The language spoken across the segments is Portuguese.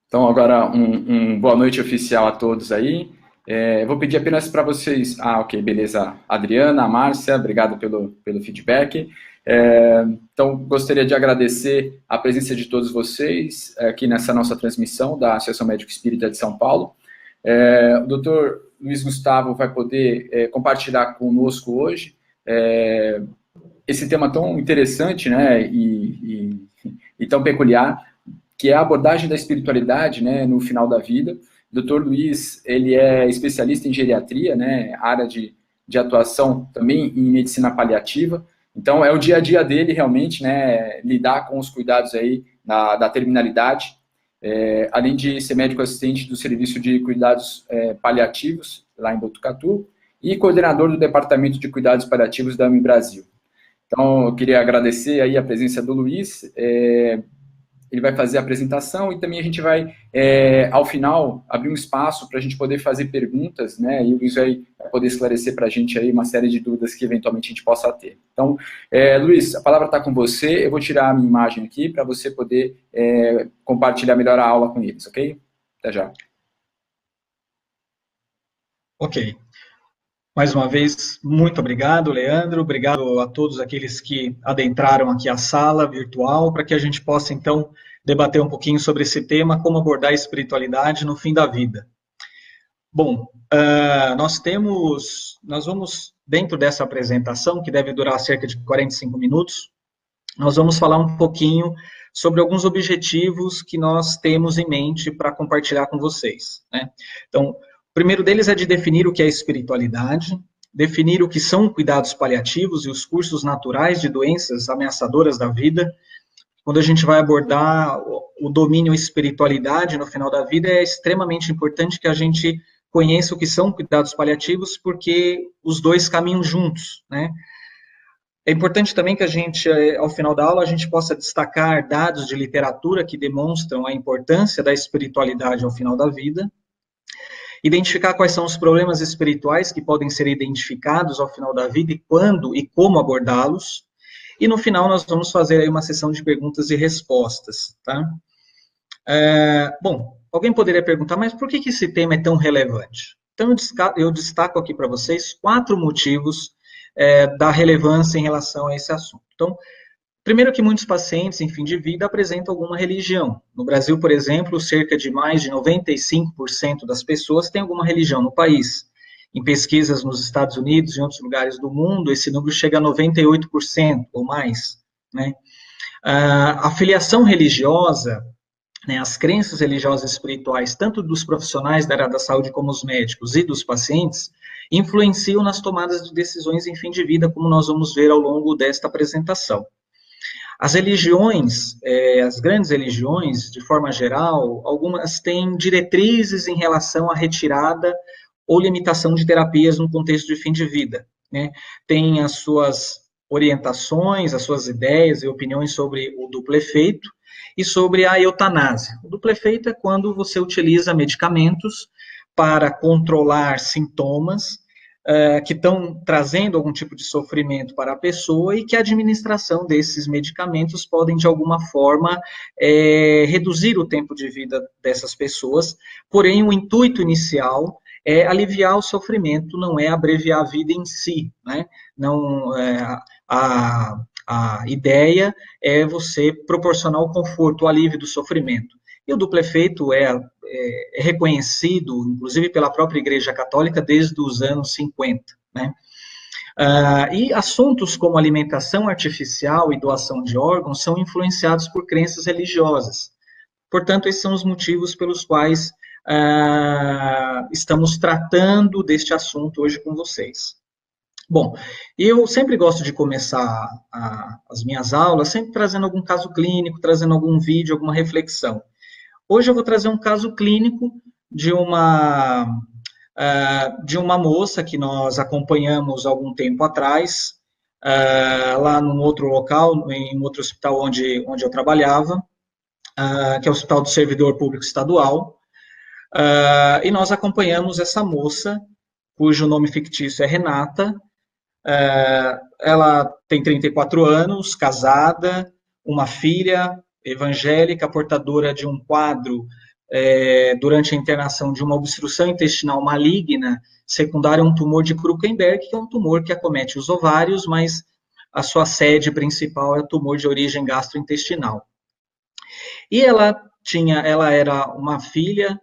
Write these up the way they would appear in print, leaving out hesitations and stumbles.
Então, agora, boa noite oficial a todos aí. Vou pedir apenas para vocês... Ah, ok, beleza. Adriana, Márcia, obrigado pelo feedback. Então, gostaria de agradecer a presença de todos vocês aqui nessa nossa transmissão da Associação Médico Espírita de São Paulo. O doutor Luiz Gustavo vai poder compartilhar conosco hoje esse tema tão interessante, né, e tão peculiar, que é a abordagem da espiritualidade, né, no final da vida. O Dr. Luiz, ele é especialista em geriatria, né, área de atuação também em medicina paliativa. Então, é o dia a dia dele, realmente, né, lidar com os cuidados aí da terminalidade, além de ser médico assistente do Serviço de Cuidados Paliativos, lá em Botucatu, e coordenador do Departamento de Cuidados Paliativos da AMI Brasil. Então, eu queria agradecer aí a presença do Luiz. Ele vai fazer a apresentação e também a gente vai, ao final, abrir um espaço para a gente poder fazer perguntas, né? E o Luiz vai poder esclarecer para a gente aí uma série de dúvidas que eventualmente a gente possa ter. Então, Luiz, a palavra está com você. Eu vou tirar a minha imagem aqui para você poder compartilhar melhor a aula com eles, ok? Até já. Ok. Mais uma vez, muito obrigado, Leandro. Obrigado a todos aqueles que adentraram aqui a sala virtual, para que a gente possa, então, debater um pouquinho sobre esse tema, como abordar a espiritualidade no fim da vida. Bom, nós vamos, dentro dessa apresentação, que deve durar cerca de 45 minutos, nós vamos falar um pouquinho sobre alguns objetivos que nós temos em mente para compartilhar com vocês, né? Então, o primeiro deles é de definir o que é espiritualidade, definir o que são cuidados paliativos e os cursos naturais de doenças ameaçadoras da vida. Quando a gente vai abordar o domínio espiritualidade no final da vida, é extremamente importante que a gente conheça o que são cuidados paliativos, porque os dois caminham juntos, né? É importante também que a gente, ao final da aula, a gente possa destacar dados de literatura que demonstram a importância da espiritualidade ao final da vida, identificar quais são os problemas espirituais que podem ser identificados ao final da vida e quando e como abordá-los. E no final nós vamos fazer aí uma sessão de perguntas e respostas, tá? Bom, alguém poderia perguntar, mas por que esse tema é tão relevante? Então eu destaco aqui para vocês 4 motivos da relevância em relação a esse assunto. Então, primeiro que muitos pacientes em fim de vida apresentam alguma religião. No Brasil, por exemplo, cerca de mais de 95% das pessoas têm alguma religião no país. Em pesquisas nos Estados Unidos e em outros lugares do mundo, esse número chega a 98% ou mais, né? A filiação religiosa, né, as crenças religiosas e espirituais, tanto dos profissionais da área da saúde como os médicos e dos pacientes, influenciam nas tomadas de decisões em fim de vida, como nós vamos ver ao longo desta apresentação. As religiões, as grandes religiões, de forma geral, algumas têm diretrizes em relação à retirada ou limitação de terapias no contexto de fim de vida, né? Tem as suas orientações, as suas ideias e opiniões sobre o duplo efeito e sobre a eutanásia. O duplo efeito é quando você utiliza medicamentos para controlar sintomas que estão trazendo algum tipo de sofrimento para a pessoa e que a administração desses medicamentos podem, de alguma forma, reduzir o tempo de vida dessas pessoas, porém o intuito inicial é aliviar o sofrimento, não é abreviar a vida em si, né? Não, a ideia é você proporcionar o conforto, o alívio do sofrimento. E o duplo efeito é reconhecido, inclusive pela própria Igreja Católica, desde os anos 50, né? E assuntos como alimentação artificial e doação de órgãos são influenciados por crenças religiosas. Portanto, esses são os motivos pelos quais estamos tratando deste assunto hoje com vocês. Bom, eu sempre gosto de começar as minhas aulas sempre trazendo algum caso clínico, trazendo algum vídeo, alguma reflexão. Hoje eu vou trazer um caso clínico de uma moça que nós acompanhamos algum tempo atrás, lá num outro local, em um outro hospital onde eu trabalhava, que é o Hospital do Servidor Público Estadual, e nós acompanhamos essa moça, cujo nome fictício é Renata. Ela tem 34 anos, casada, uma filha evangélica, portadora de um quadro durante a internação de uma obstrução intestinal maligna, secundária a um tumor de Krukenberg, que é um tumor que acomete os ovários, mas a sua sede principal é o tumor de origem gastrointestinal. E ela era uma filha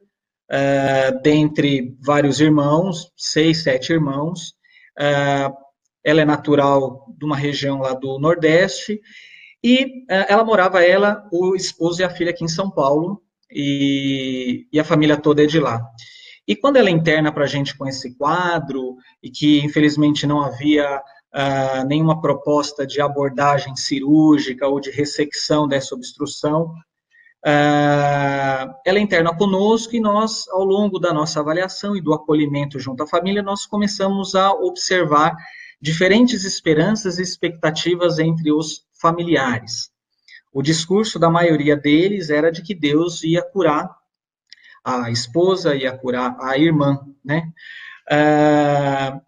dentre vários irmãos, 6, 7 irmãos. Ela é natural de uma região lá do Nordeste, e ela morava, o esposo e a filha aqui em São Paulo, e a família toda é de lá. E quando ela interna para a gente com esse quadro, e que infelizmente não havia nenhuma proposta de abordagem cirúrgica ou de ressecção dessa obstrução, ela interna conosco, e nós, ao longo da nossa avaliação e do acolhimento junto à família, nós começamos a observar diferentes esperanças e expectativas entre os familiares. O discurso da maioria deles era de que Deus ia curar a esposa, ia curar a irmã, né?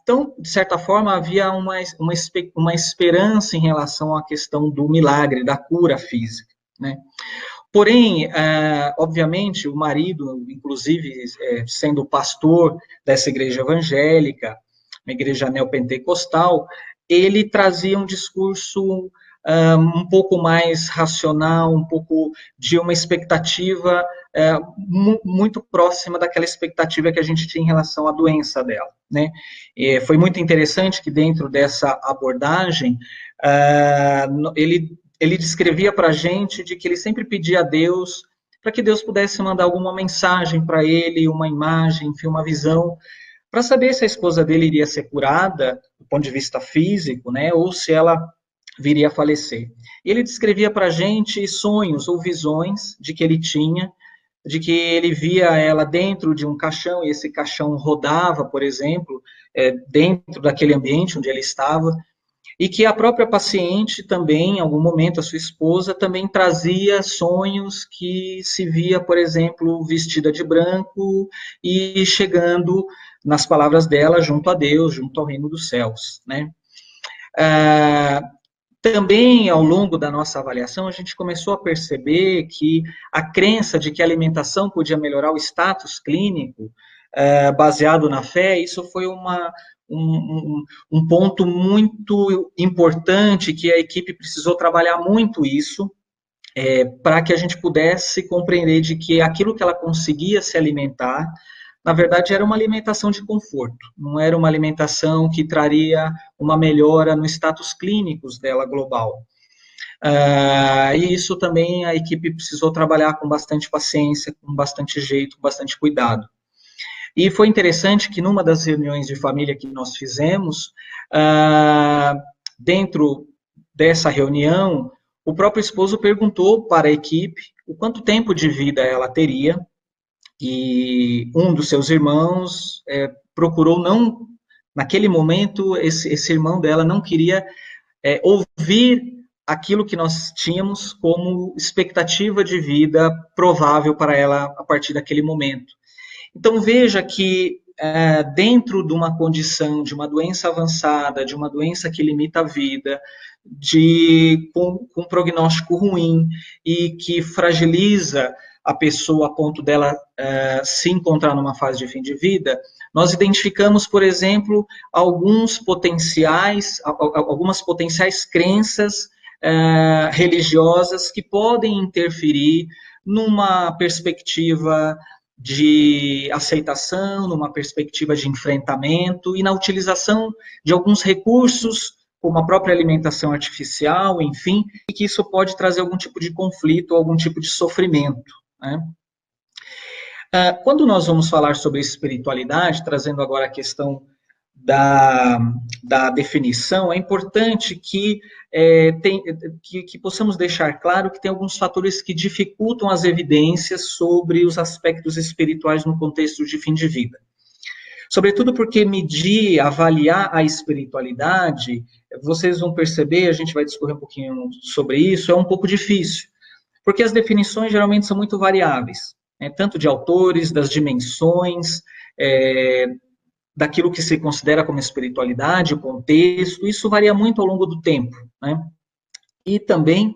Então, de certa forma, havia uma esperança em relação à questão do milagre, da cura física, né? Porém, obviamente, o marido, inclusive sendo pastor dessa igreja evangélica, uma igreja neopentecostal, ele trazia um discurso um pouco mais racional, um pouco de uma expectativa muito próxima daquela expectativa que a gente tinha em relação à doença dela, né? E foi muito interessante que dentro dessa abordagem, ele descrevia para a gente de que ele sempre pedia a Deus para que Deus pudesse mandar alguma mensagem para ele, uma imagem, enfim, uma visão, para saber se a esposa dele iria ser curada do ponto de vista físico, né, ou se ela viria a falecer. E ele descrevia para a gente sonhos ou visões de que ele tinha, de que ele via ela dentro de um caixão, e esse caixão rodava, por exemplo, dentro daquele ambiente onde ele estava, e que a própria paciente também, em algum momento, a sua esposa, também trazia sonhos que se via, por exemplo, vestida de branco e chegando, nas palavras dela, junto a Deus, junto ao reino dos céus, né? Também, ao longo da nossa avaliação, a gente começou a perceber que a crença de que a alimentação podia melhorar o status clínico, baseado na fé, isso foi um ponto muito importante, que a equipe precisou trabalhar muito isso, para que a gente pudesse compreender de que aquilo que ela conseguia se alimentar, na verdade, era uma alimentação de conforto, não era uma alimentação que traria uma melhora no status clínicos dela global. E isso também a equipe precisou trabalhar com bastante paciência, com bastante jeito, com bastante cuidado. E foi interessante que numa das reuniões de família que nós fizemos, dentro dessa reunião, o próprio esposo perguntou para a equipe o quanto tempo de vida ela teria, e um dos seus irmãos procurou não, naquele momento, esse irmão dela não queria ouvir aquilo que nós tínhamos como expectativa de vida provável para ela a partir daquele momento. Então, veja que dentro de uma condição, de uma doença avançada, de uma doença que limita a vida, com um prognóstico ruim e que fragiliza a pessoa a ponto dela se encontrar numa fase de fim de vida, nós identificamos, por exemplo, algumas potenciais crenças religiosas que podem interferir numa perspectiva de aceitação, numa perspectiva de enfrentamento e na utilização de alguns recursos, como a própria alimentação artificial, enfim, e que isso pode trazer algum tipo de conflito, algum tipo de sofrimento, né? Quando nós vamos falar sobre espiritualidade, trazendo agora a questão da definição, é importante que possamos deixar claro que tem alguns fatores que dificultam as evidências sobre os aspectos espirituais no contexto de fim de vida. Sobretudo porque medir, avaliar a espiritualidade, vocês vão perceber, a gente vai discorrer um pouquinho sobre isso, é um pouco difícil, porque as definições geralmente são muito variáveis, né, tanto de autores, das dimensões, daquilo que se considera como espiritualidade, o contexto, isso varia muito ao longo do tempo, né? E também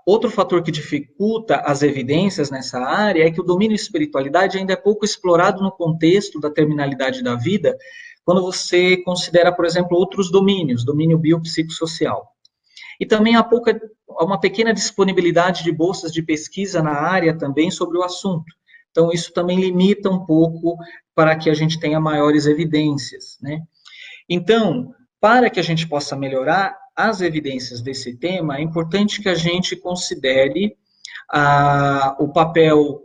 Outro fator que dificulta as evidências nessa área é que o domínio espiritualidade ainda é pouco explorado no contexto da terminalidade da vida, quando você considera, por exemplo, outros domínios, domínio biopsicossocial. E também há uma pequena disponibilidade de bolsas de pesquisa na área também sobre o assunto. Então, isso também limita um pouco para que a gente tenha maiores evidências, né? Então, para que a gente possa melhorar as evidências desse tema, é importante que a gente considere o papel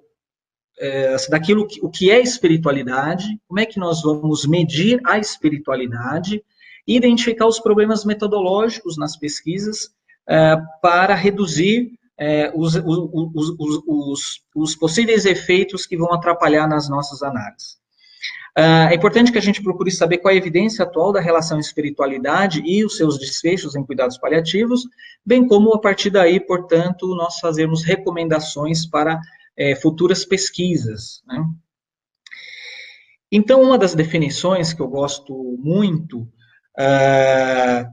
daquilo, o que é espiritualidade, como é que nós vamos medir a espiritualidade, e identificar os problemas metodológicos nas pesquisas para reduzir os possíveis efeitos que vão atrapalhar nas nossas análises. É importante que a gente procure saber qual é a evidência atual da relação espiritualidade e os seus desfechos em cuidados paliativos, bem como, a partir daí, portanto, nós fazermos recomendações para futuras pesquisas, né? Então, uma das definições que eu gosto muito,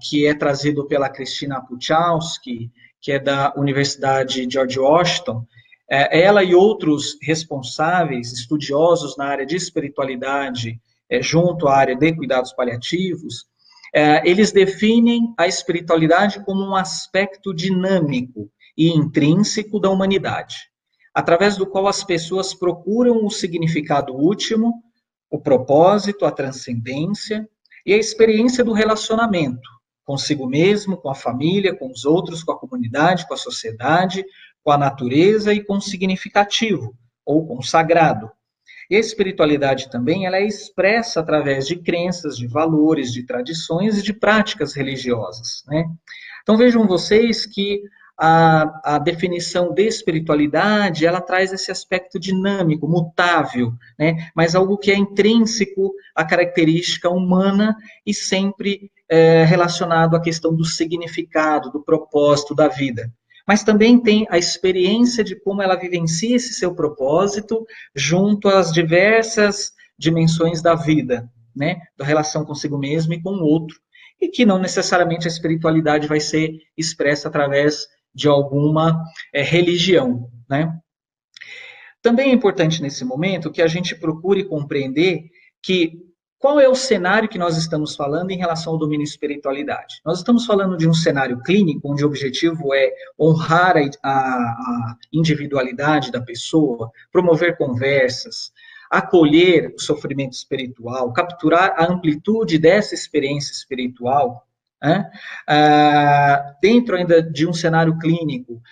que é trazido pela Cristina Puchalski, que é da Universidade George Washington, ela e outros responsáveis, estudiosos na área de espiritualidade, junto à área de cuidados paliativos, eles definem a espiritualidade como um aspecto dinâmico e intrínseco da humanidade, através do qual as pessoas procuram o significado último, o propósito, a transcendência e a experiência do relacionamento consigo mesmo, com a família, com os outros, com a comunidade, com a sociedade, com a natureza e com o significativo, ou com o sagrado. E a espiritualidade também, ela é expressa através de crenças, de valores, de tradições e de práticas religiosas, né? Então vejam vocês que a definição de espiritualidade, ela traz esse aspecto dinâmico, mutável, né? Mas algo que é intrínseco à característica humana e sempre relacionado à questão do significado, do propósito da vida. Mas também tem a experiência de como ela vivencia esse seu propósito junto às diversas dimensões da vida, né? Da relação consigo mesmo e com o outro. E que não necessariamente a espiritualidade vai ser expressa através de alguma religião, né? Também é importante nesse momento que a gente procure compreender que qual é o cenário que nós estamos falando em relação ao domínio espiritualidade. Nós estamos falando de um cenário clínico, onde o objetivo é honrar a individualidade da pessoa, promover conversas, acolher o sofrimento espiritual, capturar a amplitude dessa experiência espiritual, né? Dentro ainda de um cenário clínico,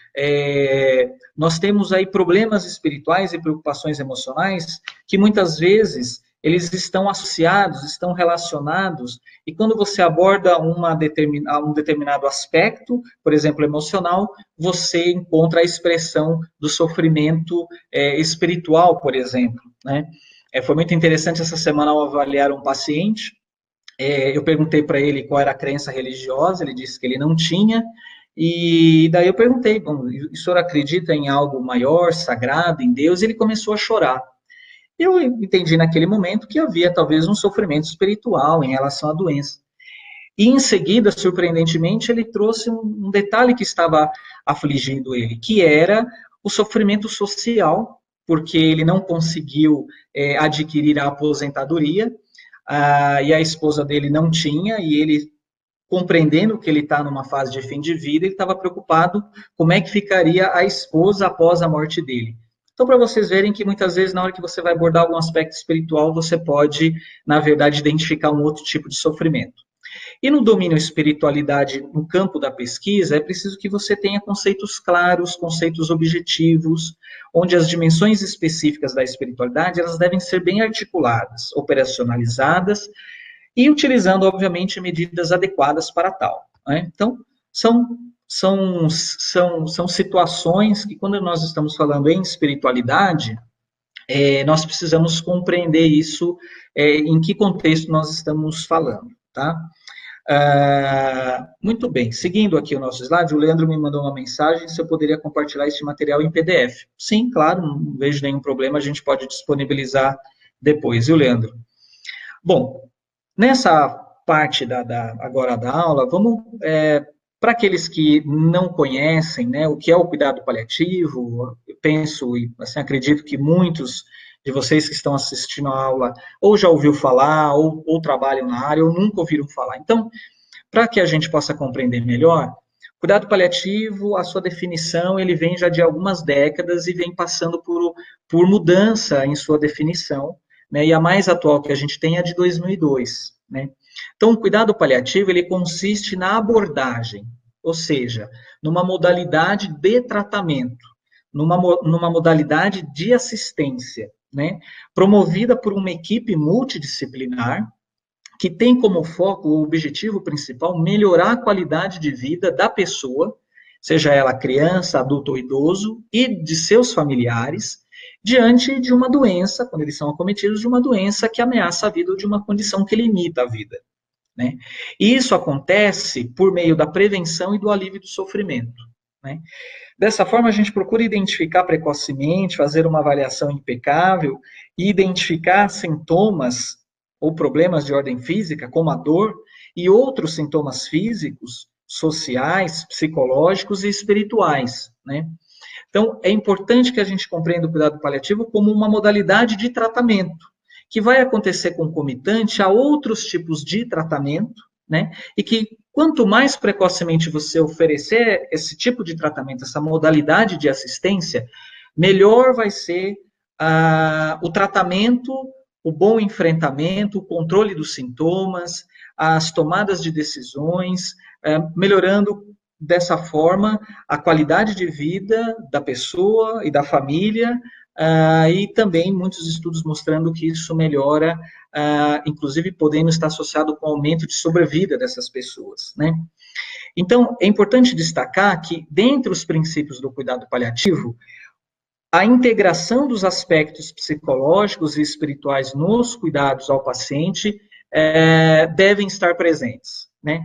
nós temos aí problemas espirituais e preocupações emocionais que muitas vezes eles estão associados, estão relacionados, e quando você aborda um determinado aspecto, por exemplo, emocional, você encontra a expressão do sofrimento espiritual, por exemplo, né? Foi muito interessante essa semana ao avaliar um paciente. Eu perguntei para ele qual era a crença religiosa, ele disse que ele não tinha, e daí eu perguntei, bom, o senhor acredita em algo maior, sagrado, em Deus? E ele começou a chorar. Eu entendi naquele momento que havia talvez um sofrimento espiritual em relação à doença. E em seguida, surpreendentemente, ele trouxe um detalhe que estava afligindo ele, que era o sofrimento social, porque ele não conseguiu adquirir a aposentadoria, e a esposa dele não tinha, e ele, compreendendo que ele está numa fase de fim de vida, ele estava preocupado como é que ficaria a esposa após a morte dele. Então, para vocês verem que muitas vezes, na hora que você vai abordar algum aspecto espiritual, você pode, na verdade, identificar um outro tipo de sofrimento. E no domínio espiritualidade, no campo da pesquisa, é preciso que você tenha conceitos claros, conceitos objetivos, onde as dimensões específicas da espiritualidade, elas devem ser bem articuladas, operacionalizadas, e utilizando, obviamente, medidas adequadas para tal, né? Então, são situações que, quando nós estamos falando em espiritualidade, nós precisamos compreender isso, em que contexto nós estamos falando, tá? Muito bem, seguindo aqui o nosso slide, o Leandro me mandou uma mensagem se eu poderia compartilhar este material em PDF. Sim, claro, não vejo nenhum problema, a gente pode disponibilizar depois, viu, Leandro? Bom, nessa parte agora da aula, vamos Para aqueles que não conhecem, né, o que é o cuidado paliativo, eu penso e assim, acredito que muitos de vocês que estão assistindo a aula ou já ouviu falar, ou trabalham na área, ou nunca ouviram falar. Então, para que a gente possa compreender melhor, cuidado paliativo, a sua definição, ele vem já de algumas décadas e vem passando por mudança em sua definição, né, e a mais atual que a gente tem é a de 2002, né. Então, o cuidado paliativo, ele consiste na abordagem, ou seja, numa modalidade de tratamento, numa modalidade de assistência, né, promovida por uma equipe multidisciplinar, que tem como foco, o objetivo principal, melhorar a qualidade de vida da pessoa, seja ela criança, adulto ou idoso, e de seus familiares, diante de uma doença, quando eles são acometidos de uma doença que ameaça a vida ou de uma condição que limita a vida, né? E isso acontece por meio da prevenção e do alívio do sofrimento, né? Dessa forma, a gente procura identificar precocemente, fazer uma avaliação impecável e identificar sintomas ou problemas de ordem física, como a dor, e outros sintomas físicos, sociais, psicológicos e espirituais, né? Então, é importante que a gente compreenda o cuidado paliativo como uma modalidade de tratamento, que vai acontecer concomitante a outros tipos de tratamento, né? E que quanto mais precocemente você oferecer esse tipo de tratamento, essa modalidade de assistência, melhor vai ser o tratamento, o bom enfrentamento, o controle dos sintomas, as tomadas de decisões, melhorando dessa forma a qualidade de vida da pessoa e da família, e também muitos estudos mostrando que isso melhora, inclusive podendo estar associado com o aumento de sobrevida dessas pessoas, né? Então, é importante destacar que, dentre os princípios do cuidado paliativo, a integração dos aspectos psicológicos e espirituais nos cuidados ao paciente devem estar presentes, né?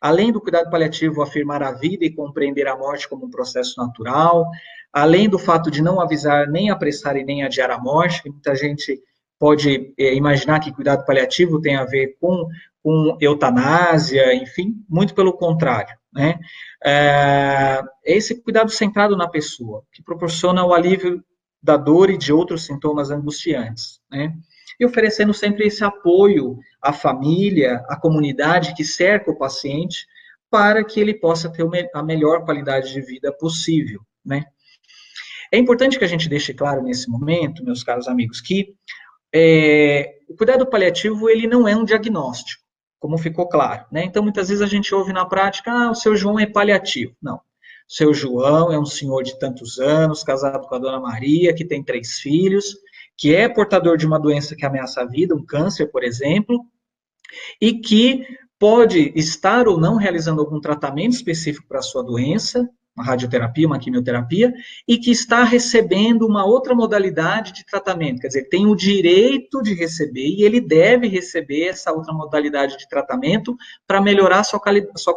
Além do cuidado paliativo afirmar a vida e compreender a morte como um processo natural, além do fato de não avisar, nem apressar e nem adiar a morte, que muita gente pode imaginar que cuidado paliativo tem a ver com eutanásia, enfim, muito pelo contrário, né? Esse cuidado centrado na pessoa, que proporciona o alívio da dor e de outros sintomas angustiantes, né? E oferecendo sempre esse apoio à família, à comunidade que cerca o paciente, para que ele possa ter a melhor qualidade de vida possível, né? É importante que a gente deixe claro nesse momento, meus caros amigos, que o cuidado paliativo, ele não é um diagnóstico, como ficou claro, né? Então, muitas vezes a gente ouve na prática, o seu João é paliativo. Não. O seu João é um senhor de tantos anos, casado com a dona Maria, que tem 3 filhos, que é portador de uma doença que ameaça a vida, um câncer, por exemplo, e que pode estar ou não realizando algum tratamento específico para a sua doença, uma radioterapia, uma quimioterapia, e que está recebendo uma outra modalidade de tratamento, quer dizer, tem o direito de receber e ele deve receber essa outra modalidade de tratamento para melhorar a sua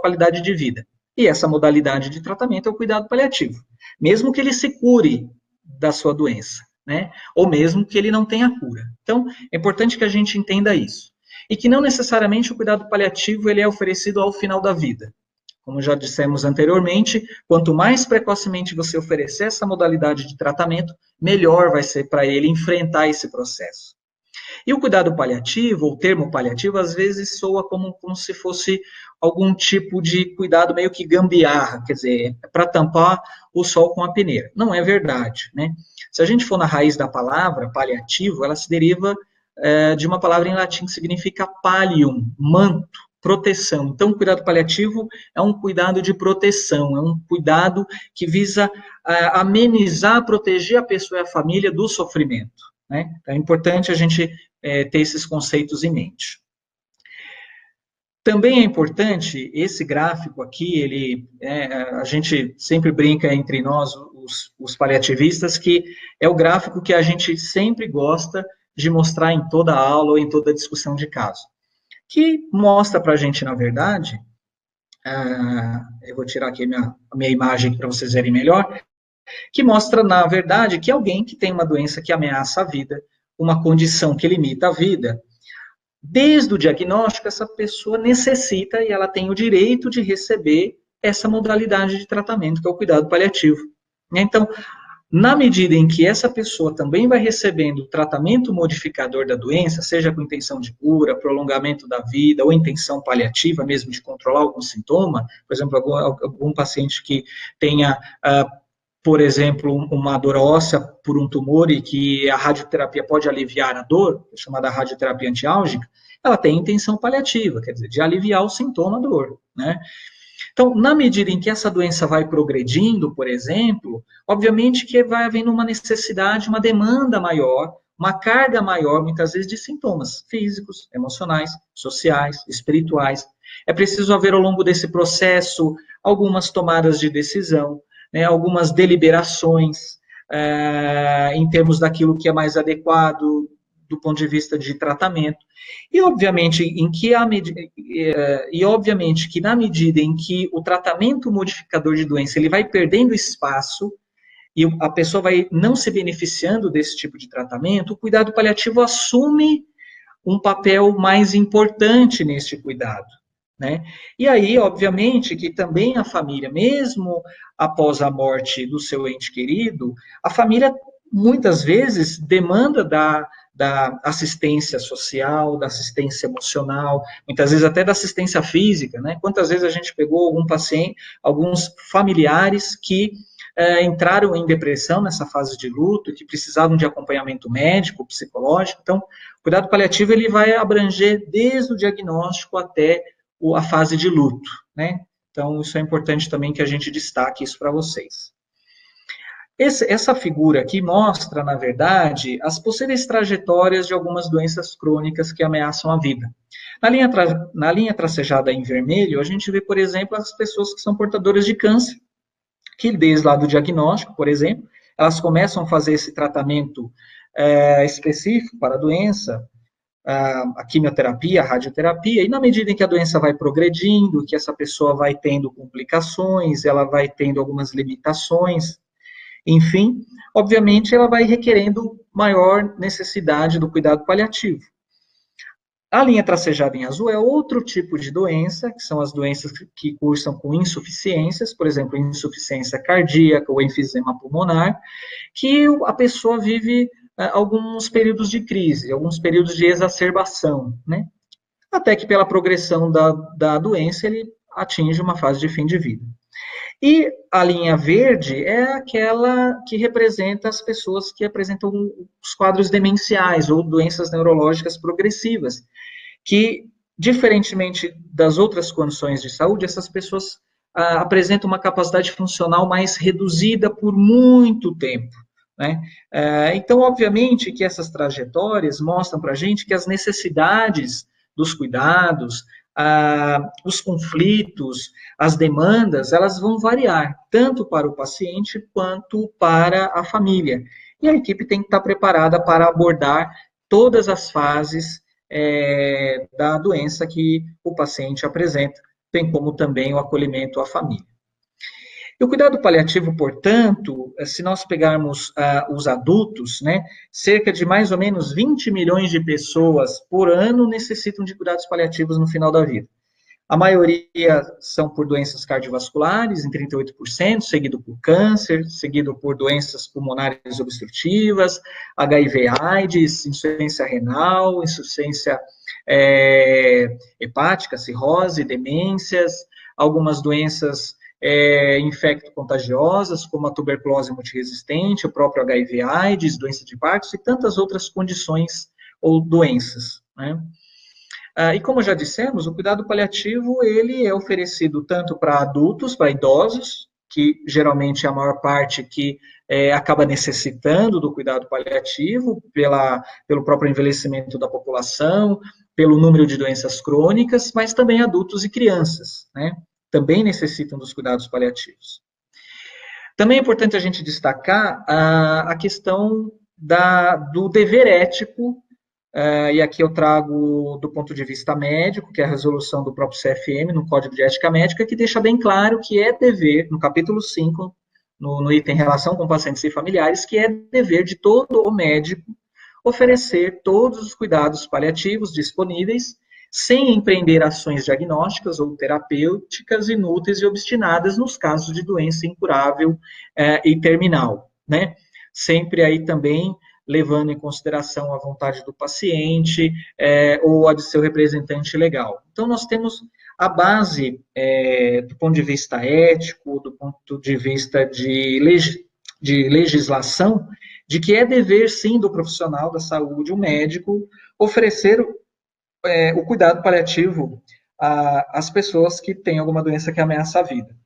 qualidade de vida. E essa modalidade de tratamento é o cuidado paliativo, mesmo que ele se cure da sua doença, né? Ou mesmo que ele não tenha cura. Então, é importante que a gente entenda isso. E que não necessariamente o cuidado paliativo ele é oferecido ao final da vida. Como já dissemos anteriormente, quanto mais precocemente você oferecer essa modalidade de tratamento, melhor vai ser para ele enfrentar esse processo. E o cuidado paliativo, ou termo paliativo, às vezes soa como se fosse algum tipo de cuidado meio que gambiarra, quer dizer, para tampar o sol com a peneira. Não é verdade, né? Se a gente for na raiz da palavra, paliativo, ela se deriva de uma palavra em latim que significa pallium, manto, proteção. Então, o cuidado paliativo é um cuidado de proteção, é um cuidado que visa amenizar, proteger a pessoa e a família do sofrimento, né? Então, é importante a gente ter esses conceitos em mente. Também é importante, esse gráfico aqui, a gente sempre brinca entre nós, os paliativistas, que é o gráfico que a gente sempre gosta de mostrar em toda aula ou em toda discussão de caso. Que mostra para a gente, na verdade, eu vou tirar aqui a minha imagem para vocês verem melhor, que mostra, na verdade, que alguém que tem uma doença que ameaça a vida, uma condição que limita a vida, desde o diagnóstico, essa pessoa necessita e ela tem o direito de receber essa modalidade de tratamento, que é o cuidado paliativo. Então, na medida em que essa pessoa também vai recebendo tratamento modificador da doença, seja com intenção de cura, prolongamento da vida, ou intenção paliativa mesmo de controlar algum sintoma, por exemplo, algum paciente que tenha, por exemplo, uma dor óssea por um tumor e que a radioterapia pode aliviar a dor, chamada radioterapia antiálgica, ela tem intenção paliativa, quer dizer, de aliviar o sintoma da dor, né? Então, na medida em que essa doença vai progredindo, por exemplo, obviamente que vai havendo uma necessidade, uma demanda maior, uma carga maior, muitas vezes, de sintomas físicos, emocionais, sociais, espirituais. É preciso haver, ao longo desse processo, algumas tomadas de decisão, né, algumas deliberações, em termos daquilo que é mais adequado do ponto de vista de tratamento. E obviamente que na medida em que o tratamento modificador de doença ele vai perdendo espaço e a pessoa vai não se beneficiando desse tipo de tratamento, o cuidado paliativo assume um papel mais importante neste cuidado, né? E aí, obviamente, que também a família, mesmo após a morte do seu ente querido, a família muitas vezes demanda da assistência social, da assistência emocional, muitas vezes até da assistência física, né? Quantas vezes a gente pegou algum paciente, alguns familiares que entraram em depressão nessa fase de luto e que precisavam de acompanhamento médico, psicológico. Então, o cuidado paliativo ele vai abranger desde o diagnóstico até a fase de luto, né? Então, isso é importante também que a gente destaque isso para vocês. Essa figura aqui mostra, na verdade, as possíveis trajetórias de algumas doenças crônicas que ameaçam a vida. Na linha tracejada em vermelho, a gente vê, por exemplo, as pessoas que são portadoras de câncer, que desde lá do diagnóstico, por exemplo, elas começam a fazer esse tratamento específico para a doença, a quimioterapia, a radioterapia, e na medida em que a doença vai progredindo, que essa pessoa vai tendo complicações, ela vai tendo algumas limitações, enfim, obviamente ela vai requerendo maior necessidade do cuidado paliativo. A linha tracejada em azul é outro tipo de doença, que são as doenças que cursam com insuficiências, por exemplo, insuficiência cardíaca ou enfisema pulmonar, que a pessoa vive alguns períodos de crise, alguns períodos de exacerbação, né? Até que pela progressão da doença ele atinge uma fase de fim de vida. E a linha verde é aquela que representa as pessoas que apresentam os quadros demenciais ou doenças neurológicas progressivas, que, diferentemente das outras condições de saúde, essas pessoas apresentam uma capacidade funcional mais reduzida por muito tempo, né? Então, obviamente, que essas trajetórias mostram para a gente que as necessidades dos cuidados, os conflitos, as demandas, elas vão variar, tanto para o paciente quanto para a família. E a equipe tem que estar preparada para abordar todas as fases da doença que o paciente apresenta, bem como também o acolhimento à família. E o cuidado paliativo, portanto, se nós pegarmos os adultos, né, cerca de mais ou menos 20 milhões de pessoas por ano necessitam de cuidados paliativos no final da vida. A maioria são por doenças cardiovasculares, em 38%, seguido por câncer, seguido por doenças pulmonares obstrutivas, HIV/AIDS, insuficiência renal, insuficiência hepática, cirrose, demências, algumas doenças infecto-contagiosas, como a tuberculose multiresistente, o próprio HIV/AIDS, doença de Parkinson e tantas outras condições ou doenças, né? E como já dissemos, o cuidado paliativo ele é oferecido tanto para adultos, para idosos, que geralmente é a maior parte que acaba necessitando do cuidado paliativo pelo próprio envelhecimento da população, pelo número de doenças crônicas, mas também adultos e crianças, né? Também necessitam dos cuidados paliativos. Também é importante a gente destacar a questão do dever ético, e aqui eu trago do ponto de vista médico, que é a resolução do próprio CFM, no Código de Ética Médica, que deixa bem claro que é dever, no capítulo 5, no item Relação com Pacientes e Familiares, que é dever de todo o médico oferecer todos os cuidados paliativos disponíveis, sem empreender ações diagnósticas ou terapêuticas inúteis e obstinadas nos casos de doença incurável e terminal, né? Sempre aí também levando em consideração a vontade do paciente ou a de seu representante legal. Então, nós temos a base, do ponto de vista ético, do ponto de vista de legislação, de que é dever, sim, do profissional da saúde, o médico, oferecer o cuidado paliativo às pessoas que têm alguma doença que ameaça a vida.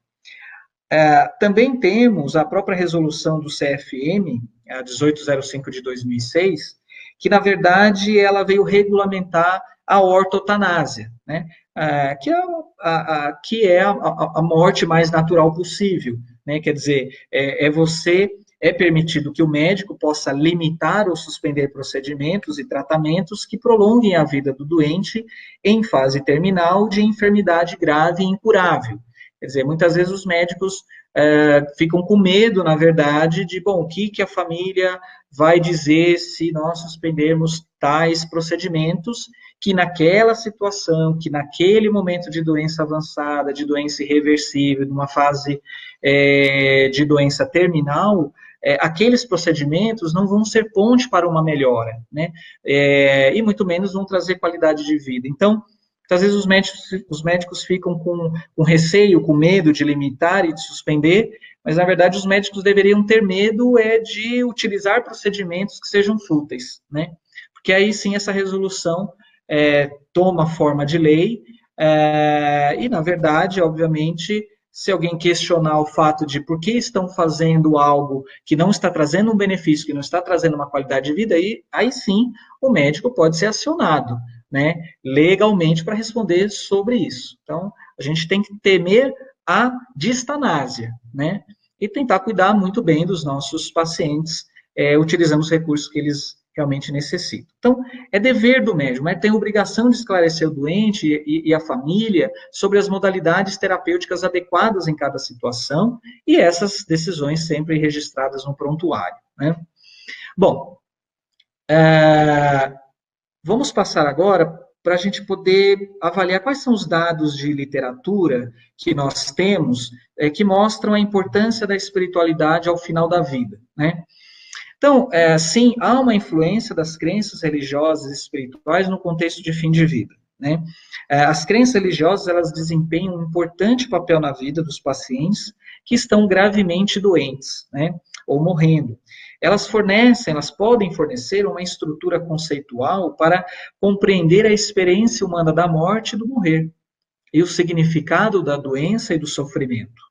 Também temos a própria resolução do CFM, a 1805 de 2006, que, na verdade, ela veio regulamentar a ortotanásia, né? Que é a morte mais natural possível, né? Quer dizer, é permitido que o médico possa limitar ou suspender procedimentos e tratamentos que prolonguem a vida do doente em fase terminal de enfermidade grave e incurável. Quer dizer, muitas vezes os médicos ficam com medo, na verdade, de, bom, o que a família vai dizer se nós suspendermos tais procedimentos que naquela situação, que naquele momento de doença avançada, de doença irreversível, de uma fase de doença terminal, aqueles procedimentos não vão ser ponte para uma melhora, né? E muito menos vão trazer qualidade de vida. Então, muitas vezes os médicos ficam com receio, com medo de limitar e de suspender, mas, na verdade, os médicos deveriam ter medo de utilizar procedimentos que sejam fúteis, né? Porque aí, sim, essa resolução toma forma de lei e, na verdade, obviamente, se alguém questionar o fato de por que estão fazendo algo que não está trazendo um benefício, que não está trazendo uma qualidade de vida, aí sim, o médico pode ser acionado, né, legalmente para responder sobre isso. Então, a gente tem que temer a distanásia, né, e tentar cuidar muito bem dos nossos pacientes, utilizando os recursos que eles realmente necessitam. Então, é dever do médico, mas tem obrigação de esclarecer o doente e a família sobre as modalidades terapêuticas adequadas em cada situação, e essas decisões sempre registradas no prontuário, né. Bom, vamos passar agora para a gente poder avaliar quais são os dados de literatura que nós temos que mostram a importância da espiritualidade ao final da vida, né? Então, sim, há uma influência das crenças religiosas e espirituais no contexto de fim de vida, né? As crenças religiosas, elas desempenham um importante papel na vida dos pacientes que estão gravemente doentes, né, ou morrendo. Elas podem fornecer uma estrutura conceitual para compreender a experiência humana da morte e do morrer, e o significado da doença e do sofrimento.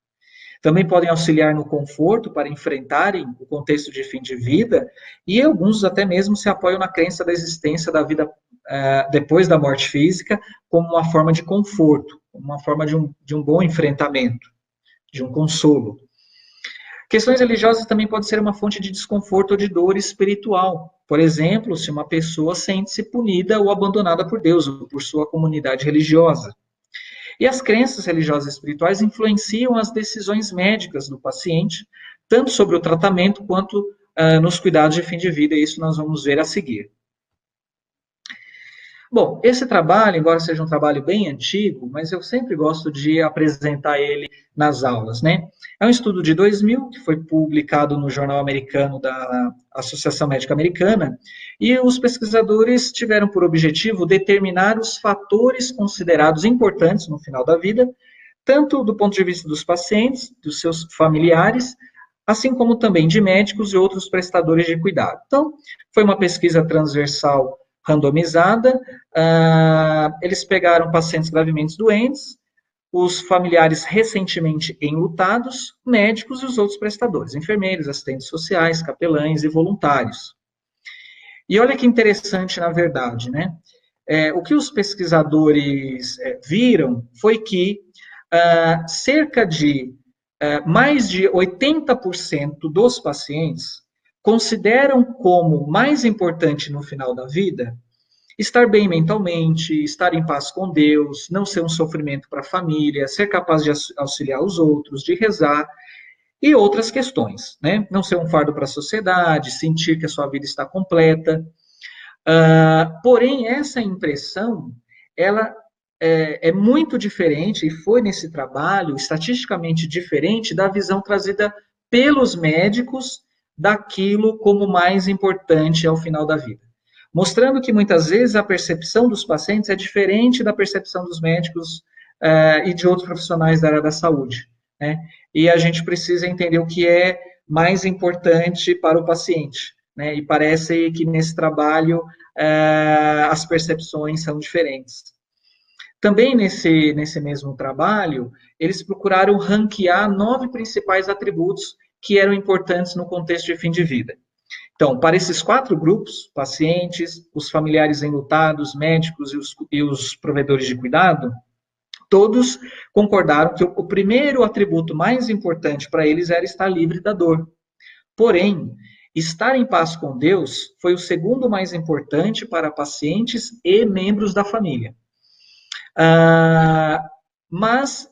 Também podem auxiliar no conforto para enfrentarem o contexto de fim de vida, e alguns até mesmo se apoiam na crença da existência da vida depois da morte física como uma forma de conforto, uma forma de um bom enfrentamento, de um consolo. Questões religiosas também podem ser uma fonte de desconforto ou de dor espiritual. Por exemplo, se uma pessoa sente-se punida ou abandonada por Deus ou por sua comunidade religiosa. E as crenças religiosas e espirituais influenciam as decisões médicas do paciente, tanto sobre o tratamento quanto nos cuidados de fim de vida, e isso nós vamos ver a seguir. Bom, esse trabalho, embora seja um trabalho bem antigo, mas eu sempre gosto de apresentar ele nas aulas, né? É um estudo de 2000, que foi publicado no Jornal Americano da Associação Médica Americana, e os pesquisadores tiveram por objetivo determinar os fatores considerados importantes no final da vida, tanto do ponto de vista dos pacientes, dos seus familiares, assim como também de médicos e outros prestadores de cuidado. Então, foi uma pesquisa transversal randomizada, eles pegaram pacientes gravemente doentes, os familiares recentemente enlutados, médicos e os outros prestadores, enfermeiros, assistentes sociais, capelães e voluntários. E olha que interessante, na verdade, né? O que os pesquisadores viram foi que cerca de mais de 80% dos pacientes consideram como mais importante no final da vida estar bem mentalmente, estar em paz com Deus, não ser um sofrimento para a família, ser capaz de auxiliar os outros, de rezar, e outras questões, né? Não ser um fardo para a sociedade, sentir que a sua vida está completa. Porém, essa impressão, ela é muito diferente, e foi nesse trabalho, estatisticamente diferente, da visão trazida pelos médicos daquilo como mais importante ao final da vida. Mostrando que muitas vezes a percepção dos pacientes é diferente da percepção dos médicos e de outros profissionais da área da saúde, né? E a gente precisa entender o que é mais importante para o paciente, né? E parece que nesse trabalho as percepções são diferentes. Também nesse mesmo trabalho, eles procuraram ranquear 9 principais atributos que eram importantes no contexto de fim de vida. Então, para esses 4 grupos, pacientes, os familiares enlutados, médicos e os provedores de cuidado, todos concordaram que o primeiro atributo mais importante para eles era estar livre da dor. Porém, estar em paz com Deus foi o segundo mais importante para pacientes e membros da família. Mas,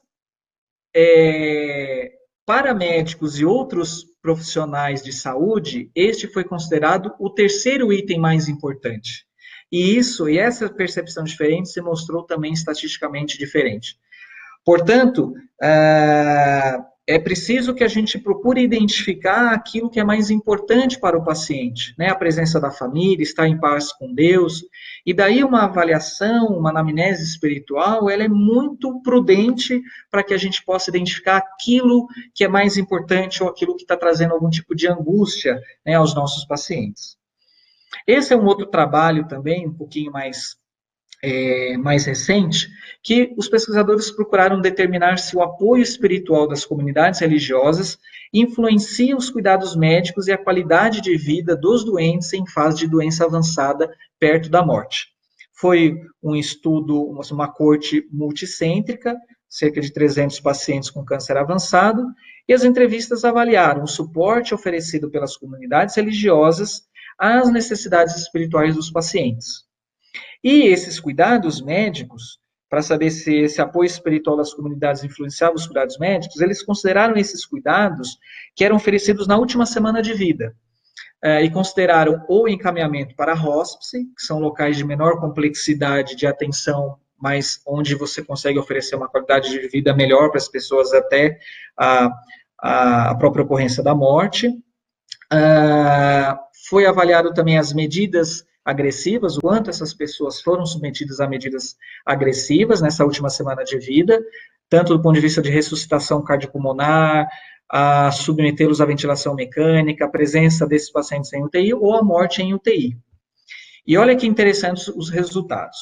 para médicos e outros profissionais de saúde, este foi considerado o terceiro item mais importante. E essa percepção diferente se mostrou também estatisticamente diferente. Portanto, é preciso que a gente procure identificar aquilo que é mais importante para o paciente, né? A presença da família, estar em paz com Deus. E daí uma avaliação, uma anamnese espiritual, ela é muito prudente para que a gente possa identificar aquilo que é mais importante ou aquilo que está trazendo algum tipo de angústia, né, aos nossos pacientes. Esse é um outro trabalho também, um pouquinho mais recente, que os pesquisadores procuraram determinar se o apoio espiritual das comunidades religiosas influencia os cuidados médicos e a qualidade de vida dos doentes em fase de doença avançada perto da morte. Foi um estudo, uma coorte multicêntrica, cerca de 300 pacientes com câncer avançado, e as entrevistas avaliaram o suporte oferecido pelas comunidades religiosas às necessidades espirituais dos pacientes. E esses cuidados médicos, para saber se esse apoio espiritual das comunidades influenciava os cuidados médicos, eles consideraram esses cuidados que eram oferecidos na última semana de vida. E consideraram o encaminhamento para hospice, que são locais de menor complexidade de atenção, mas onde você consegue oferecer uma qualidade de vida melhor para as pessoas até a própria ocorrência da morte. Foi avaliado também as medidas agressivas, o quanto essas pessoas foram submetidas a medidas agressivas nessa última semana de vida, tanto do ponto de vista de ressuscitação cardiopulmonar, a submetê-los à ventilação mecânica, a presença desses pacientes em UTI ou a morte em UTI. E olha que interessantes os resultados.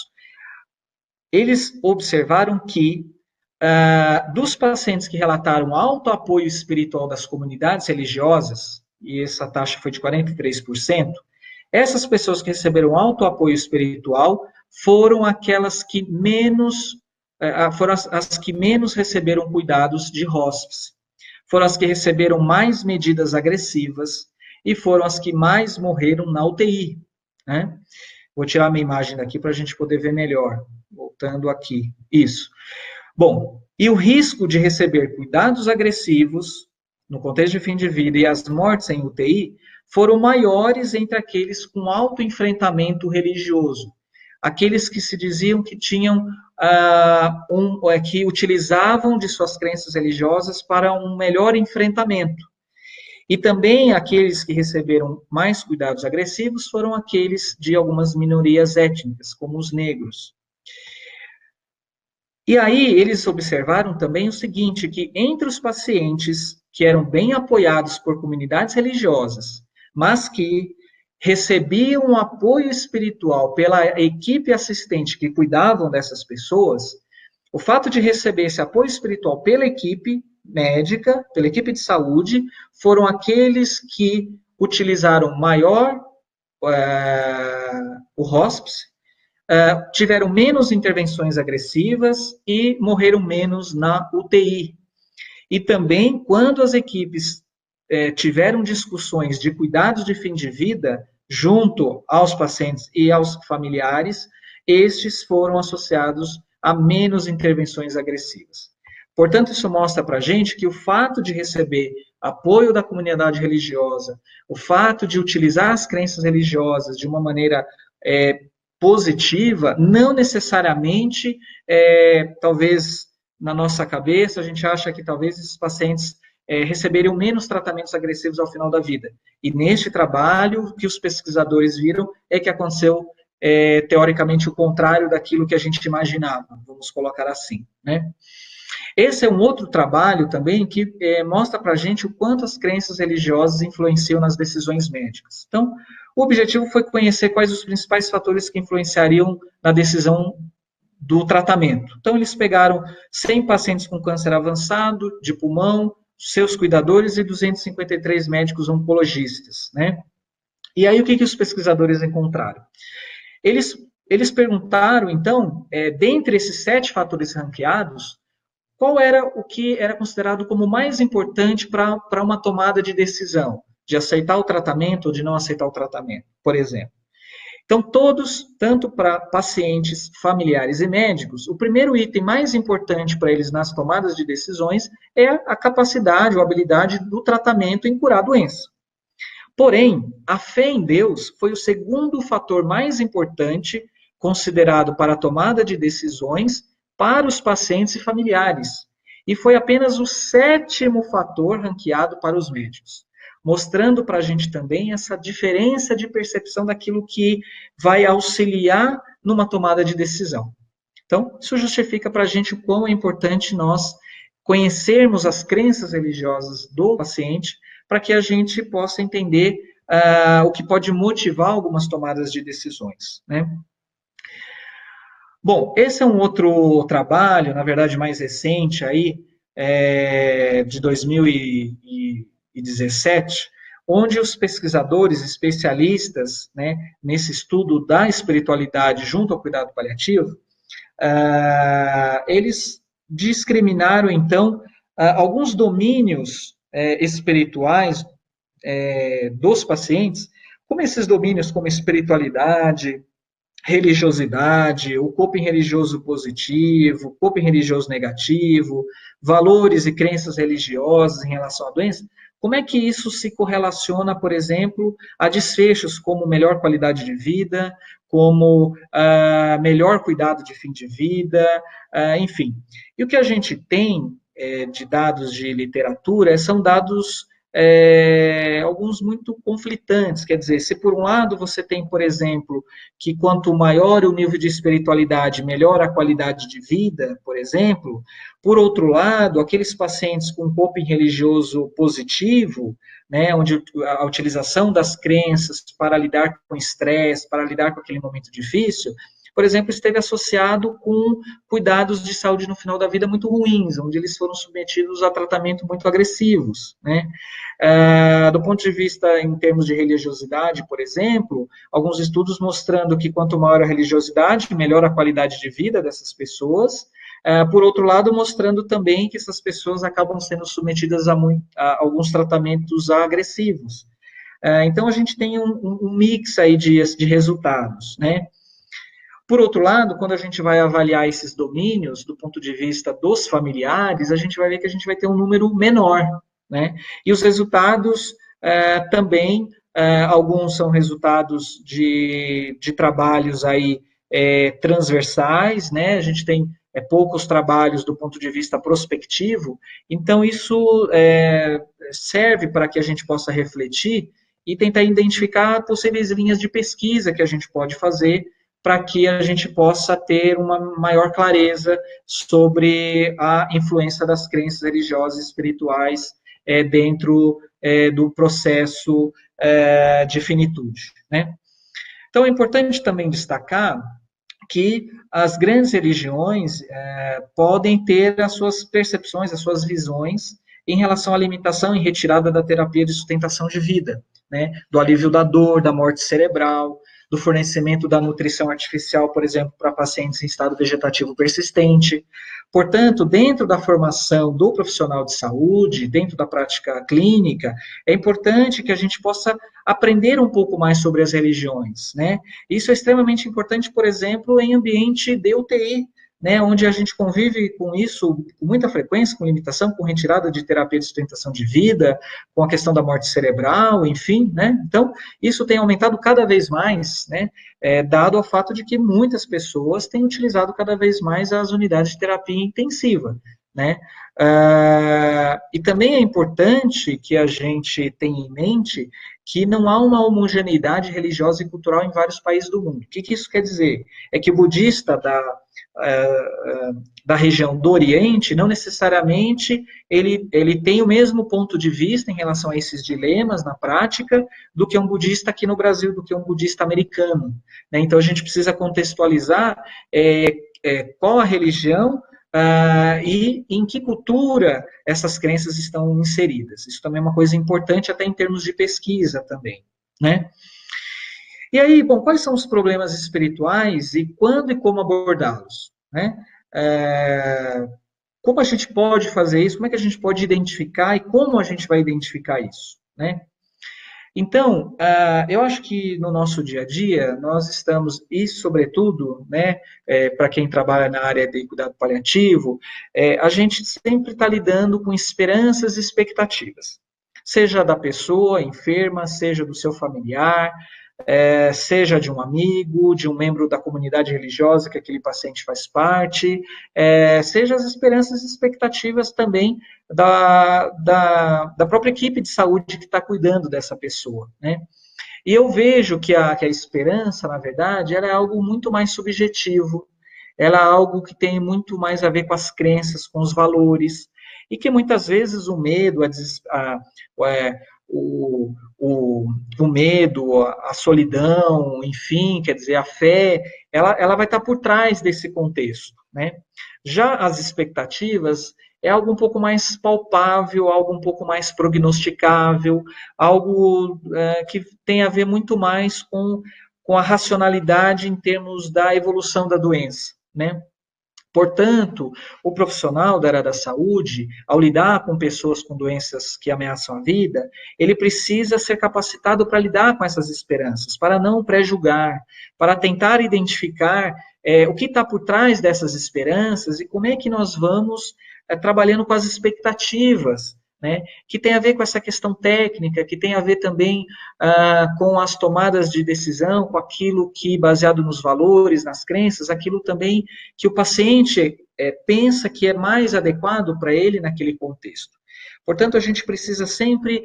Eles observaram que dos pacientes que relataram alto apoio espiritual das comunidades religiosas, e essa taxa foi de 43%, essas pessoas que receberam alto apoio espiritual foram aquelas que menos, foram as que menos receberam cuidados de hospice, foram as que receberam mais medidas agressivas e foram as que mais morreram na UTI, né? Vou tirar minha imagem daqui para a gente poder ver melhor. Voltando aqui, isso. Bom, e o risco de receber cuidados agressivos no contexto de fim de vida e as mortes em UTI foram maiores entre aqueles com alto enfrentamento religioso, aqueles que se diziam que tinham que utilizavam de suas crenças religiosas para um melhor enfrentamento. E também aqueles que receberam mais cuidados agressivos foram aqueles de algumas minorias étnicas, como os negros. E aí eles observaram também o seguinte, que entre os pacientes que eram bem apoiados por comunidades religiosas, mas que recebiam um apoio espiritual pela equipe assistente que cuidavam dessas pessoas, o fato de receber esse apoio espiritual pela equipe médica, pela equipe de saúde, foram aqueles que utilizaram maior o hospice, tiveram menos intervenções agressivas e morreram menos na UTI. E também, quando as equipes tiveram discussões de cuidados de fim de vida junto aos pacientes e aos familiares, estes foram associados a menos intervenções agressivas. Portanto, isso mostra para a gente que o fato de receber apoio da comunidade religiosa, o fato de utilizar as crenças religiosas de uma maneira positiva, não necessariamente, talvez na nossa cabeça, a gente acha que talvez esses pacientes receberiam menos tratamentos agressivos ao final da vida. E neste trabalho, o que os pesquisadores viram é que aconteceu, teoricamente, o contrário daquilo que a gente imaginava, vamos colocar assim, né? Esse é um outro trabalho também que mostra para a gente o quanto as crenças religiosas influenciam nas decisões médicas. Então, o objetivo foi conhecer quais os principais fatores que influenciariam na decisão do tratamento. Então, eles pegaram 100 pacientes com câncer avançado de pulmão, seus cuidadores e 253 médicos oncologistas, né? E aí, o que os pesquisadores encontraram? Eles perguntaram, então, dentre esses 7 fatores ranqueados, qual era o que era considerado como mais importante para uma tomada de decisão, de aceitar o tratamento ou de não aceitar o tratamento, por exemplo. Então, todos, tanto para pacientes, familiares e médicos, o primeiro item mais importante para eles nas tomadas de decisões é a capacidade ou habilidade do tratamento em curar a doença. Porém, a fé em Deus foi o segundo fator mais importante considerado para a tomada de decisões para os pacientes e familiares. E foi apenas o 7º fator ranqueado para os médicos, mostrando para a gente também essa diferença de percepção daquilo que vai auxiliar numa tomada de decisão. Então, isso justifica para a gente o quão é importante nós conhecermos as crenças religiosas do paciente, para que a gente possa entender o que pode motivar algumas tomadas de decisões, né? Bom, esse é um outro trabalho, na verdade mais recente aí, de 2017, onde os pesquisadores especialistas, né, nesse estudo da espiritualidade junto ao cuidado paliativo, eles discriminaram, então, alguns domínios espirituais dos pacientes, como esses domínios como espiritualidade, religiosidade, o coping religioso positivo, coping religioso negativo, valores e crenças religiosas em relação à doença, como é que isso se correlaciona, por exemplo, a desfechos como melhor qualidade de vida, como melhor cuidado de fim de vida, enfim. E o que a gente tem de dados de literatura são dados alguns muito conflitantes, quer dizer, se por um lado você tem, por exemplo, que quanto maior o nível de espiritualidade, melhor a qualidade de vida, por exemplo, por outro lado, aqueles pacientes com coping religioso positivo, né, onde a utilização das crenças para lidar com estresse, para lidar com aquele momento difícil, por exemplo, esteve associado com cuidados de saúde no final da vida muito ruins, onde eles foram submetidos a tratamento muito agressivos, né? Do ponto de vista em termos de religiosidade, por exemplo, alguns estudos mostrando que quanto maior a religiosidade, melhor a qualidade de vida dessas pessoas. Por outro lado, mostrando também que essas pessoas acabam sendo submetidas a alguns tratamentos agressivos. Então, a gente tem um mix aí de resultados, né? Por outro lado, quando a gente vai avaliar esses domínios, do ponto de vista dos familiares, a gente vai ver que a gente vai ter um número menor, né? E os resultados também, alguns são resultados de trabalhos aí transversais, né? A gente tem poucos trabalhos do ponto de vista prospectivo, então isso serve para que a gente possa refletir e tentar identificar possíveis linhas de pesquisa que a gente pode fazer para que a gente possa ter uma maior clareza sobre a influência das crenças religiosas e espirituais dentro do processo de finitude, né? Então, é importante também destacar que as grandes religiões podem ter as suas percepções, as suas visões em relação à limitação e retirada da terapia de sustentação de vida, né? Do alívio da dor, da morte cerebral, do fornecimento da nutrição artificial, por exemplo, para pacientes em estado vegetativo persistente. Portanto, dentro da formação do profissional de saúde, dentro da prática clínica, é importante que a gente possa aprender um pouco mais sobre as religiões, né? Isso é extremamente importante, por exemplo, em ambiente de UTI, né, onde a gente convive com isso com muita frequência, com limitação, com retirada de terapia de sustentação de vida, com a questão da morte cerebral, enfim, né? Então, isso tem aumentado cada vez mais, né, dado ao fato de que muitas pessoas têm utilizado cada vez mais as unidades de terapia intensiva, né? E também é importante que a gente tenha em mente que não há uma homogeneidade religiosa e cultural em vários países do mundo. O que isso quer dizer? É que o budista da região do Oriente, não necessariamente ele tem o mesmo ponto de vista em relação a esses dilemas na prática do que um budista aqui no Brasil, do que um budista americano, né? Então, a gente precisa contextualizar qual a religião e em que cultura essas crenças estão inseridas. Isso também é uma coisa importante até em termos de pesquisa também, né? E aí, bom, quais são os problemas espirituais e quando e como abordá-los, né? Como a gente pode fazer isso? Como é que a gente pode identificar e como a gente vai identificar isso, né? Então, eu acho que no nosso dia a dia, nós estamos, e sobretudo, né, para quem trabalha na área de cuidado paliativo, a gente sempre está lidando com esperanças e expectativas, seja da pessoa enferma, seja do seu familiar, seja de um amigo, de um membro da comunidade religiosa que aquele paciente faz parte, seja as esperanças e expectativas também da própria equipe de saúde que está cuidando dessa pessoa, né? E eu vejo que a esperança, na verdade, ela é algo muito mais subjetivo, ela é algo que tem muito mais a ver com as crenças, com os valores, e que muitas vezes o medo, o medo, a solidão, enfim, quer dizer, a fé, ela vai estar por trás desse contexto, né? Já as expectativas é algo um pouco mais palpável, algo um pouco mais prognosticável, algo que tem a ver muito mais com a racionalidade em termos da evolução da doença, né? Portanto, o profissional da área da saúde, ao lidar com pessoas com doenças que ameaçam a vida, ele precisa ser capacitado para lidar com essas esperanças, para não pré-julgar, para tentar identificar o que está por trás dessas esperanças e como é que nós vamos trabalhando com as expectativas, né, que tem a ver com essa questão técnica, que tem a ver também com as tomadas de decisão, com aquilo que, baseado nos valores, nas crenças, aquilo também que o paciente pensa que é mais adequado para ele naquele contexto. Portanto, a gente precisa sempre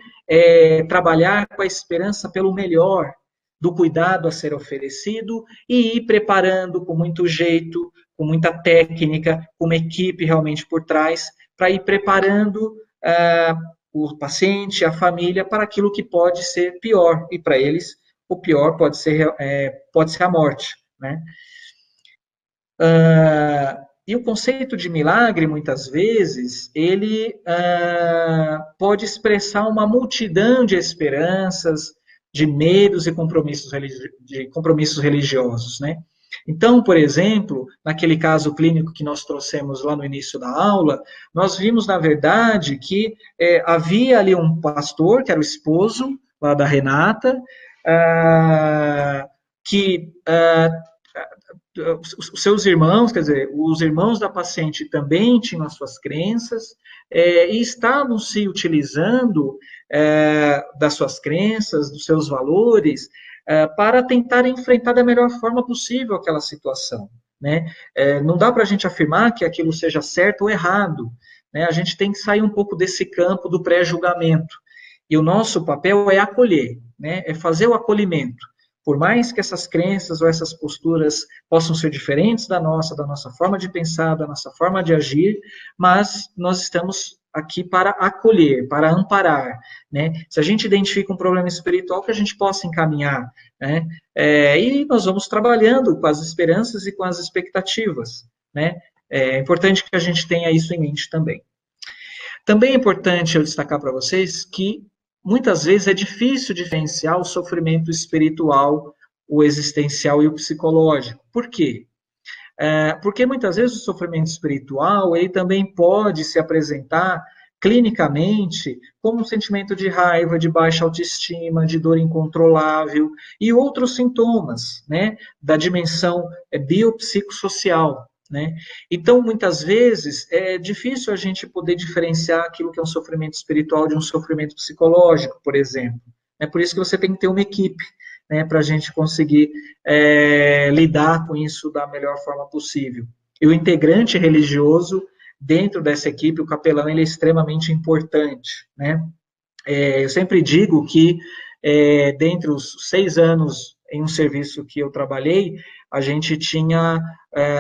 trabalhar com a esperança pelo melhor, do cuidado a ser oferecido e ir preparando com muito jeito, com muita técnica, com uma equipe realmente por trás, para ir preparando o paciente, a família, para aquilo que pode ser pior, e para eles o pior pode ser a morte, né? E o conceito de milagre, muitas vezes, ele pode expressar uma multidão de esperanças, de medos e compromissos religiosos, né? Então, por exemplo, naquele caso clínico que nós trouxemos lá no início da aula, nós vimos, na verdade, que havia ali um pastor, que era o esposo lá da Renata, que os seus irmãos, quer dizer, os irmãos da paciente também tinham as suas crenças e estavam se utilizando das suas crenças, dos seus valores, para tentar enfrentar da melhor forma possível aquela situação, né? Não dá para a gente afirmar que aquilo seja certo ou errado, né? A gente tem que sair um pouco desse campo do pré-julgamento. E o nosso papel é acolher, né? É fazer o acolhimento. Por mais que essas crenças ou essas posturas possam ser diferentes da nossa forma de pensar, da nossa forma de agir, mas nós estamos aqui para acolher, para amparar, né? Se a gente identifica um problema espiritual, que a gente possa encaminhar, né? E nós vamos trabalhando com as esperanças e com as expectativas, né? É importante que a gente tenha isso em mente também. Também é importante eu destacar para vocês que muitas vezes é difícil diferenciar o sofrimento espiritual, o existencial e o psicológico. Por quê? Porque muitas vezes o sofrimento espiritual ele também pode se apresentar clinicamente como um sentimento de raiva, de baixa autoestima, de dor incontrolável e outros sintomas, né, da dimensão biopsicossocial. né? Então, muitas vezes, é difícil a gente poder diferenciar aquilo que é um sofrimento espiritual de um sofrimento psicológico, por exemplo. É por isso que você tem que ter uma equipe, né, para a gente conseguir lidar com isso da melhor forma possível. E o integrante religioso, dentro dessa equipe, o capelão, ele é extremamente importante, né? Eu sempre digo que, dentre os 6 anos em um serviço que eu trabalhei, a gente tinha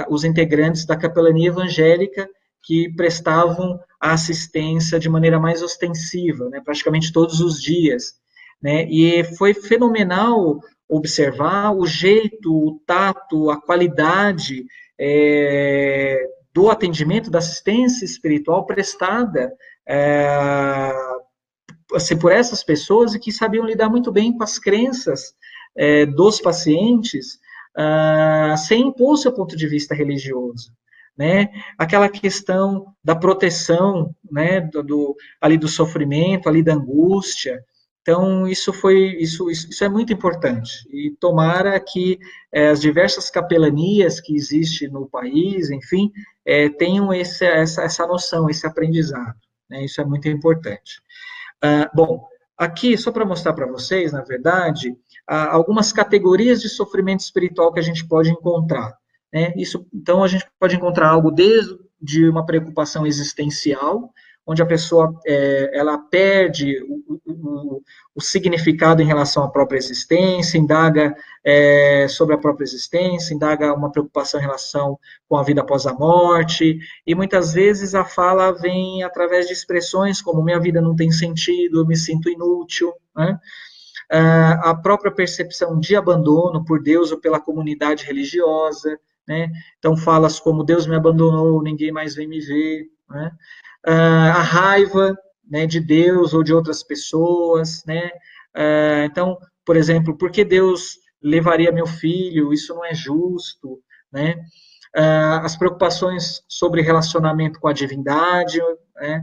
os integrantes da capelania evangélica que prestavam a assistência de maneira mais ostensiva, né, praticamente todos os dias, né, e foi fenomenal observar o jeito, o tato, a qualidade do atendimento, da assistência espiritual prestada assim, por essas pessoas e que sabiam lidar muito bem com as crenças dos pacientes, sem impor seu ponto de vista religioso, né? Aquela questão da proteção, né, ali do sofrimento, ali da angústia. Então, isso é muito importante. E tomara que as diversas capelanias que existem no país, enfim, tenham essa noção, esse aprendizado, né? Isso é muito importante. Bom, aqui, só para mostrar para vocês, na verdade, algumas categorias de sofrimento espiritual que a gente pode encontrar, né? Então, a gente pode encontrar algo desde uma preocupação existencial, onde a pessoa ela perde o significado em relação à própria existência, indaga sobre a própria existência, indaga uma preocupação em relação com a vida após a morte, e muitas vezes a fala vem através de expressões como minha vida não tem sentido, eu me sinto inútil, né? A própria percepção de abandono por Deus ou pela comunidade religiosa, né? Então falas como Deus me abandonou, ninguém mais vem me ver, né? A raiva, né, de Deus ou de outras pessoas, né? Então, por exemplo, por que Deus levaria meu filho? Isso não é justo, né? As preocupações sobre relacionamento com a divindade, né?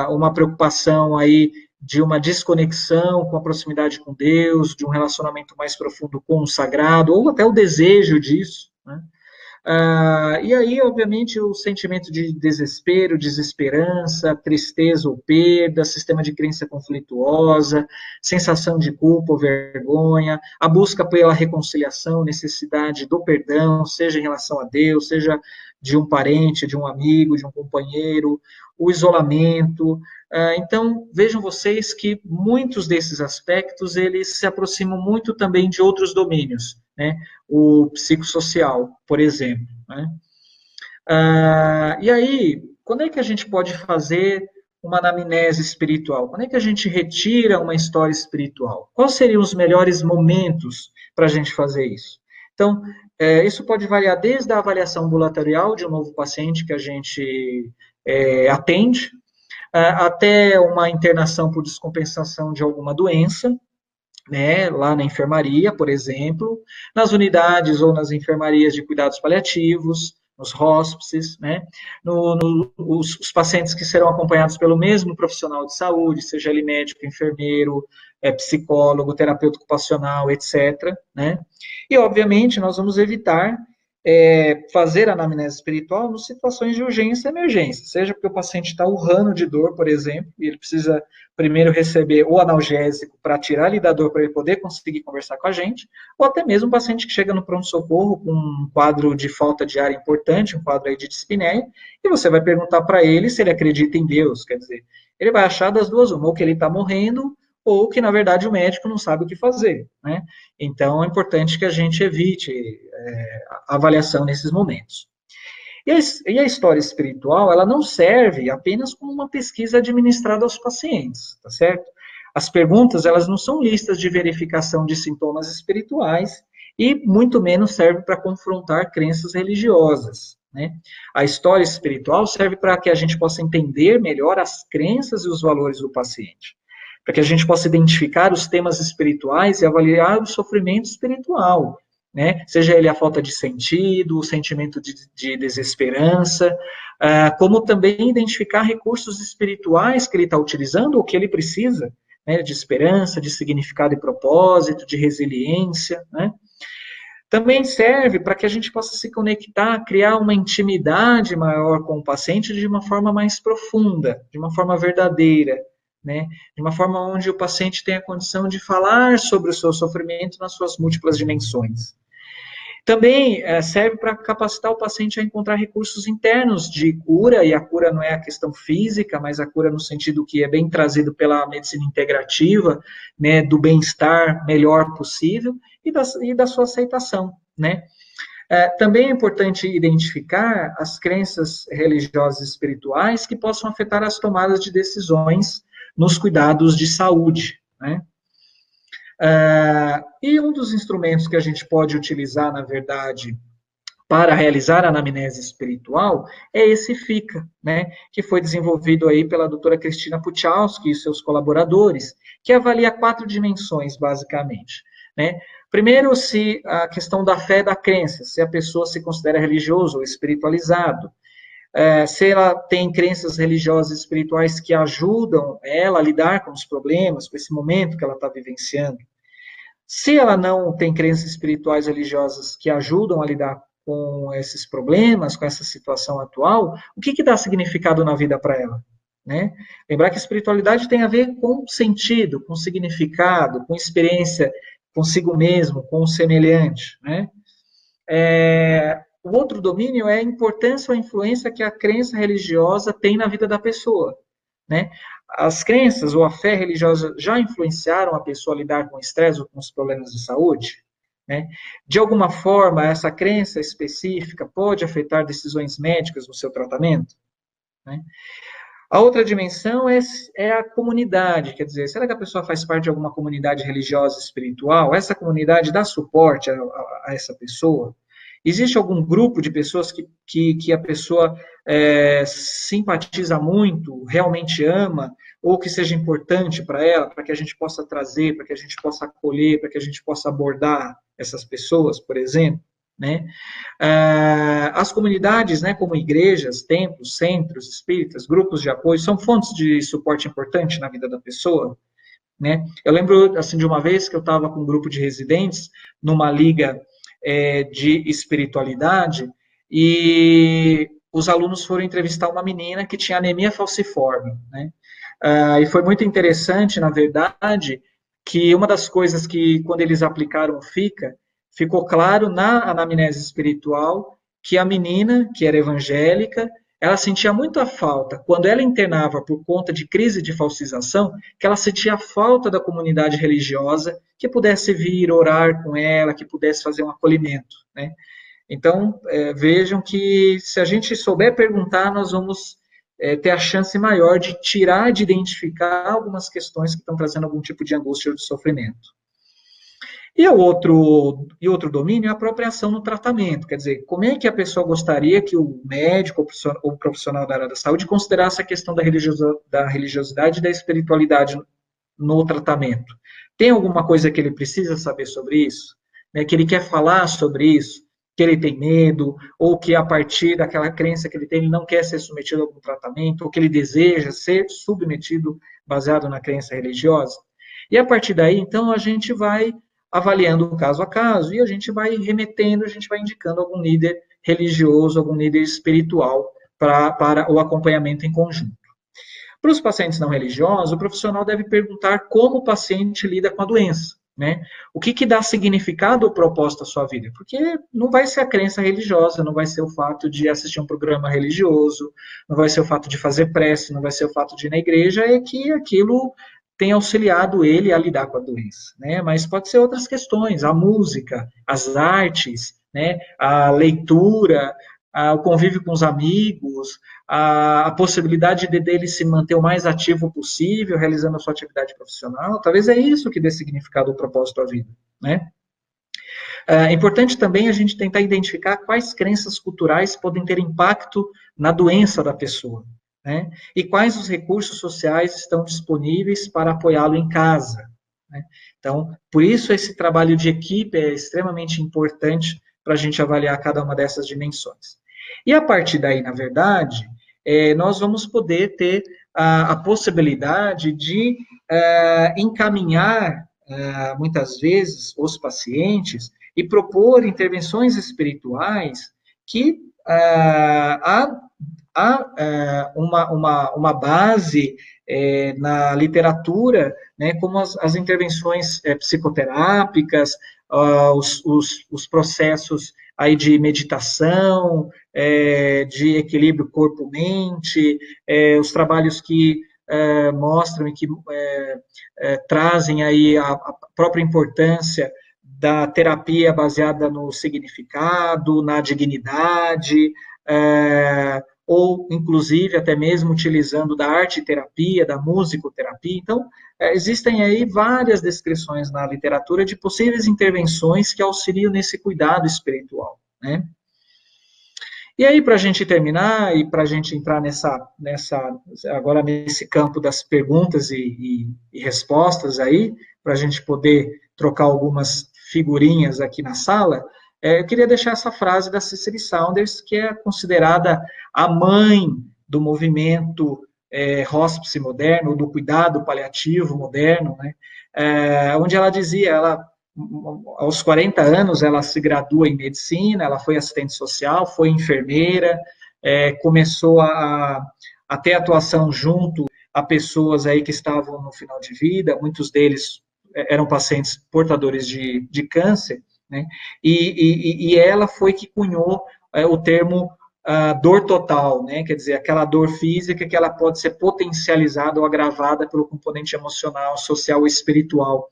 Uma preocupação aí de uma desconexão com a proximidade com Deus, de um relacionamento mais profundo com o sagrado, ou até o desejo disso, né? E aí, obviamente, o sentimento de desespero, desesperança, tristeza ou perda, sistema de crença conflituosa, sensação de culpa ou vergonha, a busca pela reconciliação, necessidade do perdão, seja em relação a Deus, seja de um parente, de um amigo, de um companheiro, o isolamento. Então, vejam vocês que muitos desses aspectos, eles se aproximam muito também de outros domínios, né? O psicossocial, por exemplo, né? E aí, quando é que a gente pode fazer uma anamnese espiritual? Quando é que a gente retira uma história espiritual? Quais seriam os melhores momentos para a gente fazer isso? Então, isso pode variar desde a avaliação ambulatorial de um novo paciente que a gente atende, até uma internação por descompensação de alguma doença, né, lá na enfermaria, por exemplo, nas unidades ou nas enfermarias de cuidados paliativos, nos hóspices, né, os pacientes que serão acompanhados pelo mesmo profissional de saúde, seja ele médico, enfermeiro, psicólogo, terapeuta ocupacional, etc., né, e, obviamente, nós vamos evitar fazer a anamnese espiritual nas situações de urgência e emergência, seja porque o paciente está urrando de dor, por exemplo, e ele precisa primeiro receber o analgésico para tirar ali da dor para ele poder conseguir conversar com a gente, ou até mesmo um paciente que chega no pronto-socorro com um quadro de falta de ar importante, um quadro aí de dispneia, e você vai perguntar para ele se ele acredita em Deus, quer dizer, ele vai achar das duas uma, ou que ele está morrendo, ou que, na verdade, o médico não sabe o que fazer, né? Então, é importante que a gente evite a avaliação nesses momentos. E a história espiritual, ela não serve apenas como uma pesquisa administrada aos pacientes, tá certo? As perguntas, elas não são listas de verificação de sintomas espirituais e muito menos serve para confrontar crenças religiosas, né? A história espiritual serve para que a gente possa entender melhor as crenças e os valores do paciente, para que a gente possa identificar os temas espirituais e avaliar o sofrimento espiritual, né? Seja ele a falta de sentido, o sentimento de desesperança, como também identificar recursos espirituais que ele está utilizando ou que ele precisa, né? De esperança, de significado e propósito, de resiliência, né? Também serve para que a gente possa se conectar, criar uma intimidade maior com o paciente de uma forma mais profunda, de uma forma verdadeira, né? De uma forma onde o paciente tenha condição de falar sobre o seu sofrimento nas suas múltiplas dimensões. Também serve para capacitar o paciente a encontrar recursos internos de cura, e a cura não é a questão física, mas a cura no sentido que é bem trazido pela medicina integrativa, né, do bem-estar melhor possível e da sua aceitação, né. Também é importante identificar as crenças religiosas e espirituais que possam afetar as tomadas de decisões nos cuidados de saúde, né. E um dos instrumentos que a gente pode utilizar, na verdade, para realizar a anamnese espiritual é esse FICA, né, que foi desenvolvido aí pela doutora Cristina Puchalski e seus colaboradores, que avalia 4 dimensões, basicamente, né. Primeiro, se a questão da fé e da crença, se a pessoa se considera religioso ou espiritualizado, se ela tem crenças religiosas e espirituais que ajudam ela a lidar com os problemas, com esse momento que ela está vivenciando. Se ela não tem crenças espirituais religiosas que ajudam a lidar com esses problemas, com essa situação atual, o que dá significado na vida para ela? Né? Lembrar que a espiritualidade tem a ver com sentido, com significado, com experiência consigo mesmo, com o semelhante. Né? O outro domínio é a importância ou a influência que a crença religiosa tem na vida da pessoa. Né? As crenças ou a fé religiosa já influenciaram a pessoa a lidar com o estresse ou com os problemas de saúde? Né? De alguma forma, essa crença específica pode afetar decisões médicas no seu tratamento? Né? A outra dimensão é a comunidade, quer dizer, será que a pessoa faz parte de alguma comunidade religiosa espiritual? Essa comunidade dá suporte a essa pessoa? Existe algum grupo de pessoas que a pessoa simpatiza muito, realmente ama, ou que seja importante para ela, para que a gente possa trazer, para que a gente possa acolher, para que a gente possa abordar essas pessoas, por exemplo? Né? As comunidades, né, como igrejas, templos, centros espíritas, grupos de apoio, são fontes de suporte importante na vida da pessoa. Né? Eu lembro assim, de uma vez que eu estava com um grupo de residentes numa liga de espiritualidade, e os alunos foram entrevistar uma menina que tinha anemia falciforme, né? E foi muito interessante, na verdade, que uma das coisas que, quando eles aplicaram o FICA, ficou claro na anamnese espiritual que a menina, que era evangélica, ela sentia muita falta, quando ela internava por conta de crise de falsização, que ela sentia falta da comunidade religiosa que pudesse vir orar com ela, que pudesse fazer um acolhimento, né? Então, vejam que se a gente souber perguntar, nós vamos ter a chance maior de tirar, de identificar algumas questões que estão trazendo algum tipo de angústia ou de sofrimento. E o outro domínio é a apropriação no tratamento, quer dizer, como é que a pessoa gostaria que o médico ou o profissional da área da saúde considerasse a questão da religiosidade e da espiritualidade no tratamento? Tem alguma coisa que ele precisa saber sobre isso? Né, que ele quer falar sobre isso? Que ele tem medo, ou que a partir daquela crença que ele tem, ele não quer ser submetido a algum tratamento, ou que ele deseja ser submetido baseado na crença religiosa? E a partir daí, então, a gente vai avaliando caso a caso, e a gente vai remetendo, a gente vai indicando algum líder religioso, algum líder espiritual para o acompanhamento em conjunto. Para os pacientes não religiosos, o profissional deve perguntar como o paciente lida com a doença, né? O que dá significado ou propósito à sua vida? Porque não vai ser a crença religiosa, não vai ser o fato de assistir um programa religioso, não vai ser o fato de fazer prece, não vai ser o fato de ir na igreja, é que aquilo tem auxiliado ele a lidar com a doença, né? Mas pode ser outras questões, a música, as artes, né? A leitura, o convívio com os amigos, a possibilidade dele se manter o mais ativo possível, realizando a sua atividade profissional. Talvez é isso que dê significado ou propósito à vida, né? É importante também a gente tentar identificar quais crenças culturais podem ter impacto na doença da pessoa, né? E quais os recursos sociais estão disponíveis para apoiá-lo em casa, né? Então, por isso esse trabalho de equipe é extremamente importante para a gente avaliar cada uma dessas dimensões. E a partir daí, na verdade, nós vamos poder ter a possibilidade de encaminhar, muitas vezes, os pacientes e propor intervenções espirituais que há uma base na literatura, né, como as intervenções psicoterápicas, os processos aí de meditação, de equilíbrio corpo-mente, os trabalhos que mostram e que trazem aí a própria importância da terapia baseada no significado, na dignidade, ou, inclusive, até mesmo utilizando da arte-terapia, da musicoterapia. Então, existem aí várias descrições na literatura de possíveis intervenções que auxiliam nesse cuidado espiritual, né? E aí, para a gente terminar e para a gente entrar agora nesse campo das perguntas e respostas aí, para a gente poder trocar algumas figurinhas aqui na sala, eu queria deixar essa frase da Cicely Saunders, que é considerada a mãe do movimento hospice moderno, do cuidado paliativo moderno, né? Onde ela dizia, aos 40 anos, ela se gradua em medicina, ela foi assistente social, foi enfermeira, começou a ter atuação junto a pessoas aí que estavam no final de vida, muitos deles eram pacientes portadores de câncer, né? E ela foi que cunhou o termo dor total, né? Quer dizer, aquela dor física que ela pode ser potencializada ou agravada pelo componente emocional, social e espiritual.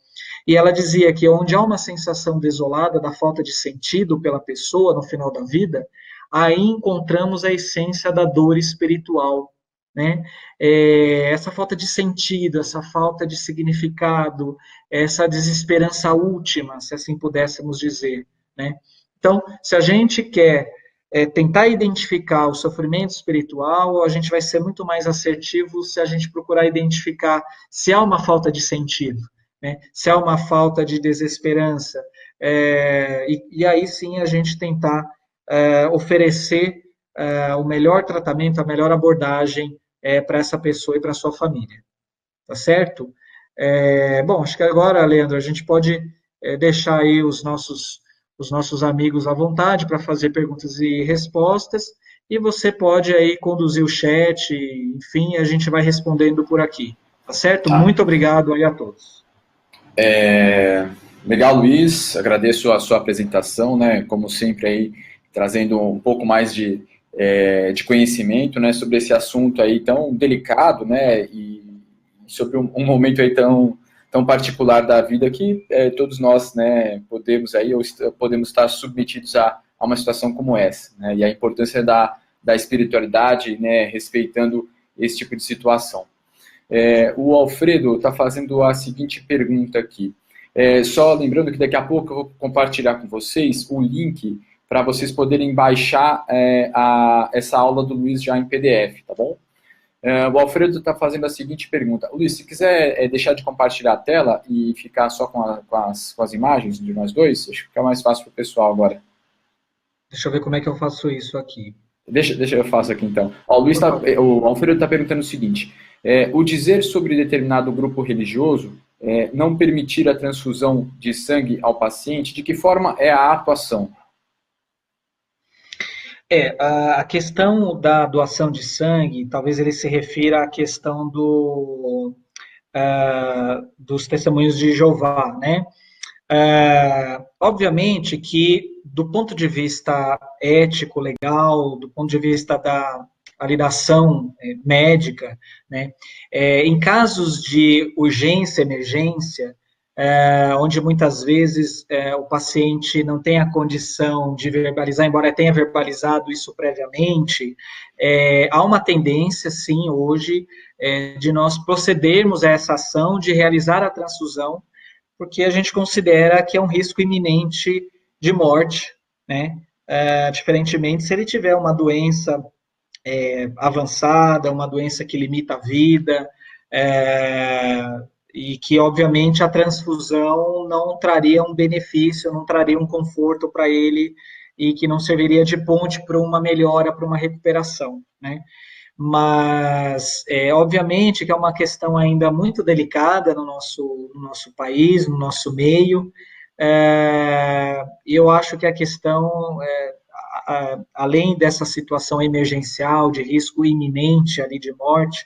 E ela dizia que onde há uma sensação desolada da falta de sentido pela pessoa no final da vida, aí encontramos a essência da dor espiritual, né? Essa falta de sentido, essa falta de significado, essa desesperança última, se assim pudéssemos dizer, né? Então, se a gente quer tentar identificar o sofrimento espiritual, a gente vai ser muito mais assertivo se a gente procurar identificar se há uma falta de sentido, né? Se há uma falta de desesperança, e aí sim a gente tentar oferecer o melhor tratamento, a melhor abordagem para essa pessoa e para a sua família, tá certo? Bom, acho que agora, Leandro, a gente pode deixar aí os nossos amigos à vontade para fazer perguntas e respostas, e você pode aí conduzir o chat, enfim, a gente vai respondendo por aqui, tá certo? Muito obrigado aí a todos. Legal, Luiz, agradeço a sua apresentação, né, como sempre aí, trazendo um pouco mais de conhecimento, né, sobre esse assunto aí tão delicado, né, e sobre um momento aí tão particular da vida que todos nós, né, podemos estar submetidos a uma situação como essa, né, e a importância da espiritualidade, né, respeitando esse tipo de situação. O Alfredo está fazendo a seguinte pergunta aqui. Só lembrando que daqui a pouco eu vou compartilhar com vocês o link para vocês poderem baixar essa aula do Luiz já em PDF, tá bom? O Alfredo está fazendo a seguinte pergunta. Luiz, se quiser deixar de compartilhar a tela e ficar só com as imagens de nós dois, acho que fica mais fácil para o pessoal agora. Deixa eu ver como é que eu faço isso aqui. Deixa eu faço aqui então. O Alfredo está perguntando o seguinte. O dizer sobre determinado grupo religioso não permitir a transfusão de sangue ao paciente, de que forma é a atuação? A questão da doação de sangue, talvez ele se refira à questão dos testemunhos de Jeová, né? Obviamente que, do ponto de vista ético, legal, do ponto de vista da validação médica, né? Em casos de urgência, emergência, onde muitas vezes o paciente não tem a condição de verbalizar, embora tenha verbalizado isso previamente, há uma tendência, sim, hoje, de nós procedermos a essa ação de realizar a transfusão, porque a gente considera que é um risco iminente de morte, né? Diferentemente se ele tiver uma doença avançada, uma doença que limita a vida, e que, obviamente, a transfusão não traria um benefício, não traria um conforto para ele e que não serviria de ponte para uma melhora, para uma recuperação, né? Mas, obviamente, que é uma questão ainda muito delicada no nosso país, no nosso meio, E eu acho que a questão, além dessa situação emergencial, de risco iminente ali de morte,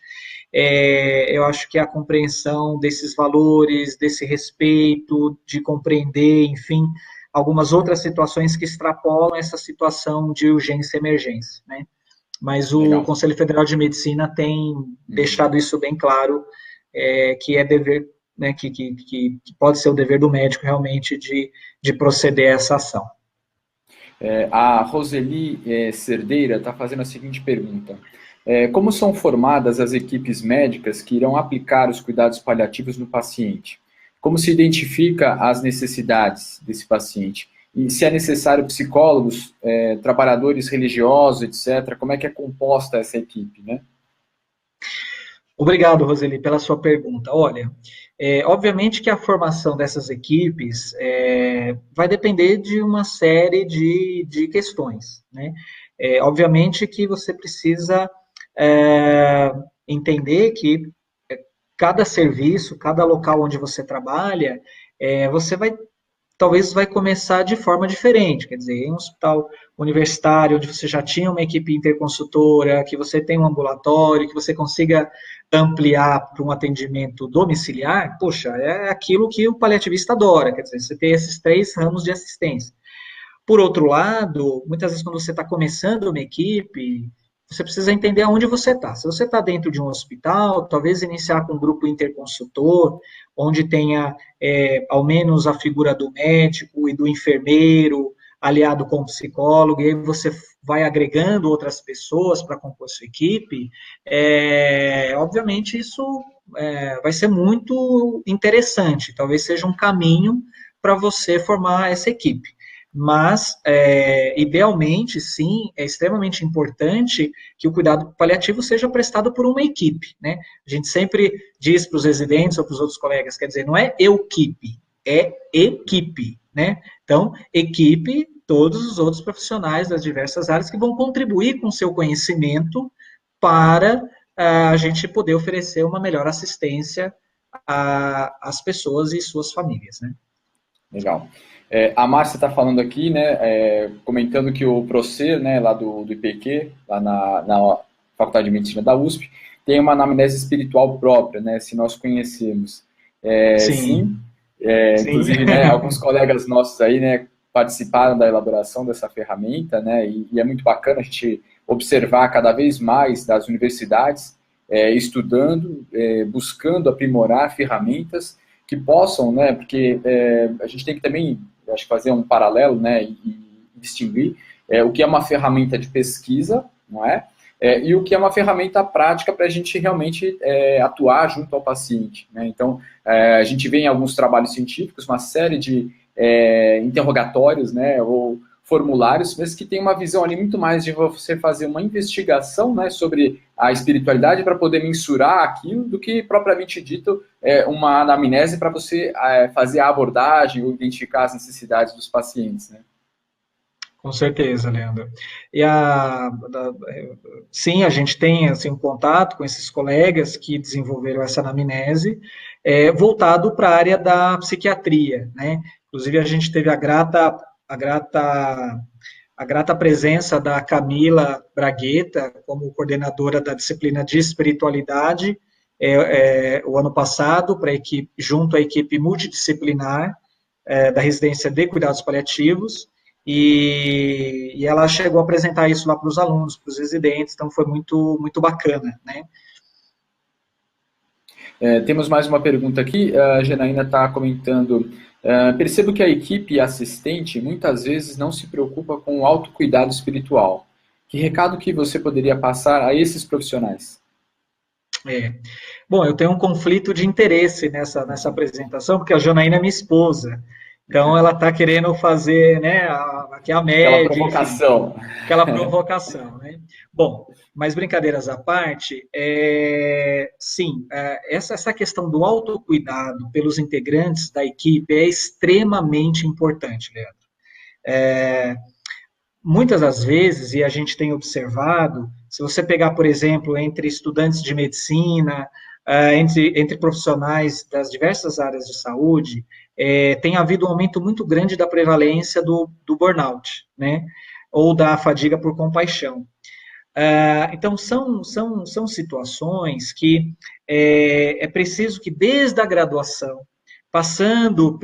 eu acho que a compreensão desses valores, desse respeito, de compreender, enfim, algumas outras situações que extrapolam essa situação de urgência e emergência, né? Mas o Legal. Conselho Federal de Medicina tem deixado isso bem claro, que é dever, né, que pode ser o dever do médico realmente de proceder a essa ação. A Roseli Cerdeira está fazendo a seguinte pergunta. Como são formadas as equipes médicas que irão aplicar os cuidados paliativos no paciente? Como se identifica as necessidades desse paciente? E se é necessário psicólogos, trabalhadores religiosos, etc., como é que é composta essa equipe, né? Obrigado, Roseli, pela sua pergunta. Olha, obviamente que a formação dessas equipes vai depender de uma série de questões, né? Obviamente que você precisa entender que cada serviço, cada local onde você trabalha, você talvez vai começar de forma diferente, quer dizer, em um hospital universitário, onde você já tinha uma equipe interconsultora, que você tem um ambulatório, que você consiga ampliar para um atendimento domiciliar, poxa, é aquilo que o paliativista adora, quer dizer, você tem esses 3 ramos de assistência. Por outro lado, muitas vezes quando você está começando uma equipe, você precisa entender aonde você está. Se você está dentro de um hospital, talvez iniciar com um grupo interconsultor, onde tenha ao menos a figura do médico e do enfermeiro, aliado com o psicólogo, e aí você vai agregando outras pessoas para compor sua equipe. Obviamente isso vai ser muito interessante, talvez seja um caminho para você formar essa equipe. Mas, idealmente, sim, é extremamente importante que o cuidado paliativo seja prestado por uma equipe, né? A gente sempre diz para os residentes ou para os outros colegas, quer dizer, não é eu-equipe, é equipe, né? Então, equipe, todos os outros profissionais das diversas áreas que vão contribuir com o seu conhecimento para a gente poder oferecer uma melhor assistência às pessoas e suas famílias, né? Legal. A Márcia está falando aqui, né, comentando que o Procer, né, lá do IPQ, lá na Faculdade de Medicina da USP, tem uma anamnese espiritual própria, né, se nós conhecemos. Sim. Sim. Inclusive, né, alguns colegas nossos aí, né, participaram da elaboração dessa ferramenta, né, e é muito bacana a gente observar cada vez mais das universidades estudando, buscando aprimorar ferramentas que possam, né, porque a gente tem que também, acho que fazer um paralelo, né, e distinguir o que é uma ferramenta de pesquisa, não é? E o que é uma ferramenta prática para a gente realmente atuar junto ao paciente, né? Então, a gente vê em alguns trabalhos científicos uma série de interrogatórios, né, ou formulários, mas que tem uma visão ali muito mais de você fazer uma investigação, né, sobre a espiritualidade para poder mensurar aquilo, do que propriamente dito uma anamnese para você fazer a abordagem ou identificar as necessidades dos pacientes, né? Com certeza, Leandro. E sim, a gente tem assim, um contato com esses colegas que desenvolveram essa anamnese, voltado para a área da psiquiatria, né? Inclusive, a gente teve a grata presença da Camila Bragueta como coordenadora da disciplina de espiritualidade o ano passado, para a equipe, junto à equipe multidisciplinar da residência de cuidados paliativos, e ela chegou a apresentar isso lá para os alunos, para os residentes, então foi muito, muito bacana, né? Temos mais uma pergunta aqui, a Janaína está comentando, percebo que a equipe assistente muitas vezes não se preocupa com o autocuidado espiritual. Que recado que você poderia passar a esses profissionais? Bom, eu tenho um conflito de interesse nessa apresentação, porque a Janaína é minha esposa. Então, ela está querendo fazer, né, aqui a média, aquela provocação. Enfim, aquela provocação, né? Bom, mas brincadeiras à parte, sim, essa questão do autocuidado pelos integrantes da equipe é extremamente importante, Leandro. Muitas das vezes, e a gente tem observado, se você pegar, por exemplo, entre estudantes de medicina, entre profissionais das diversas áreas de saúde, tem havido um aumento muito grande da prevalência do burnout, né? Ou da fadiga por compaixão. Então, são situações que é preciso que, desde a graduação, passando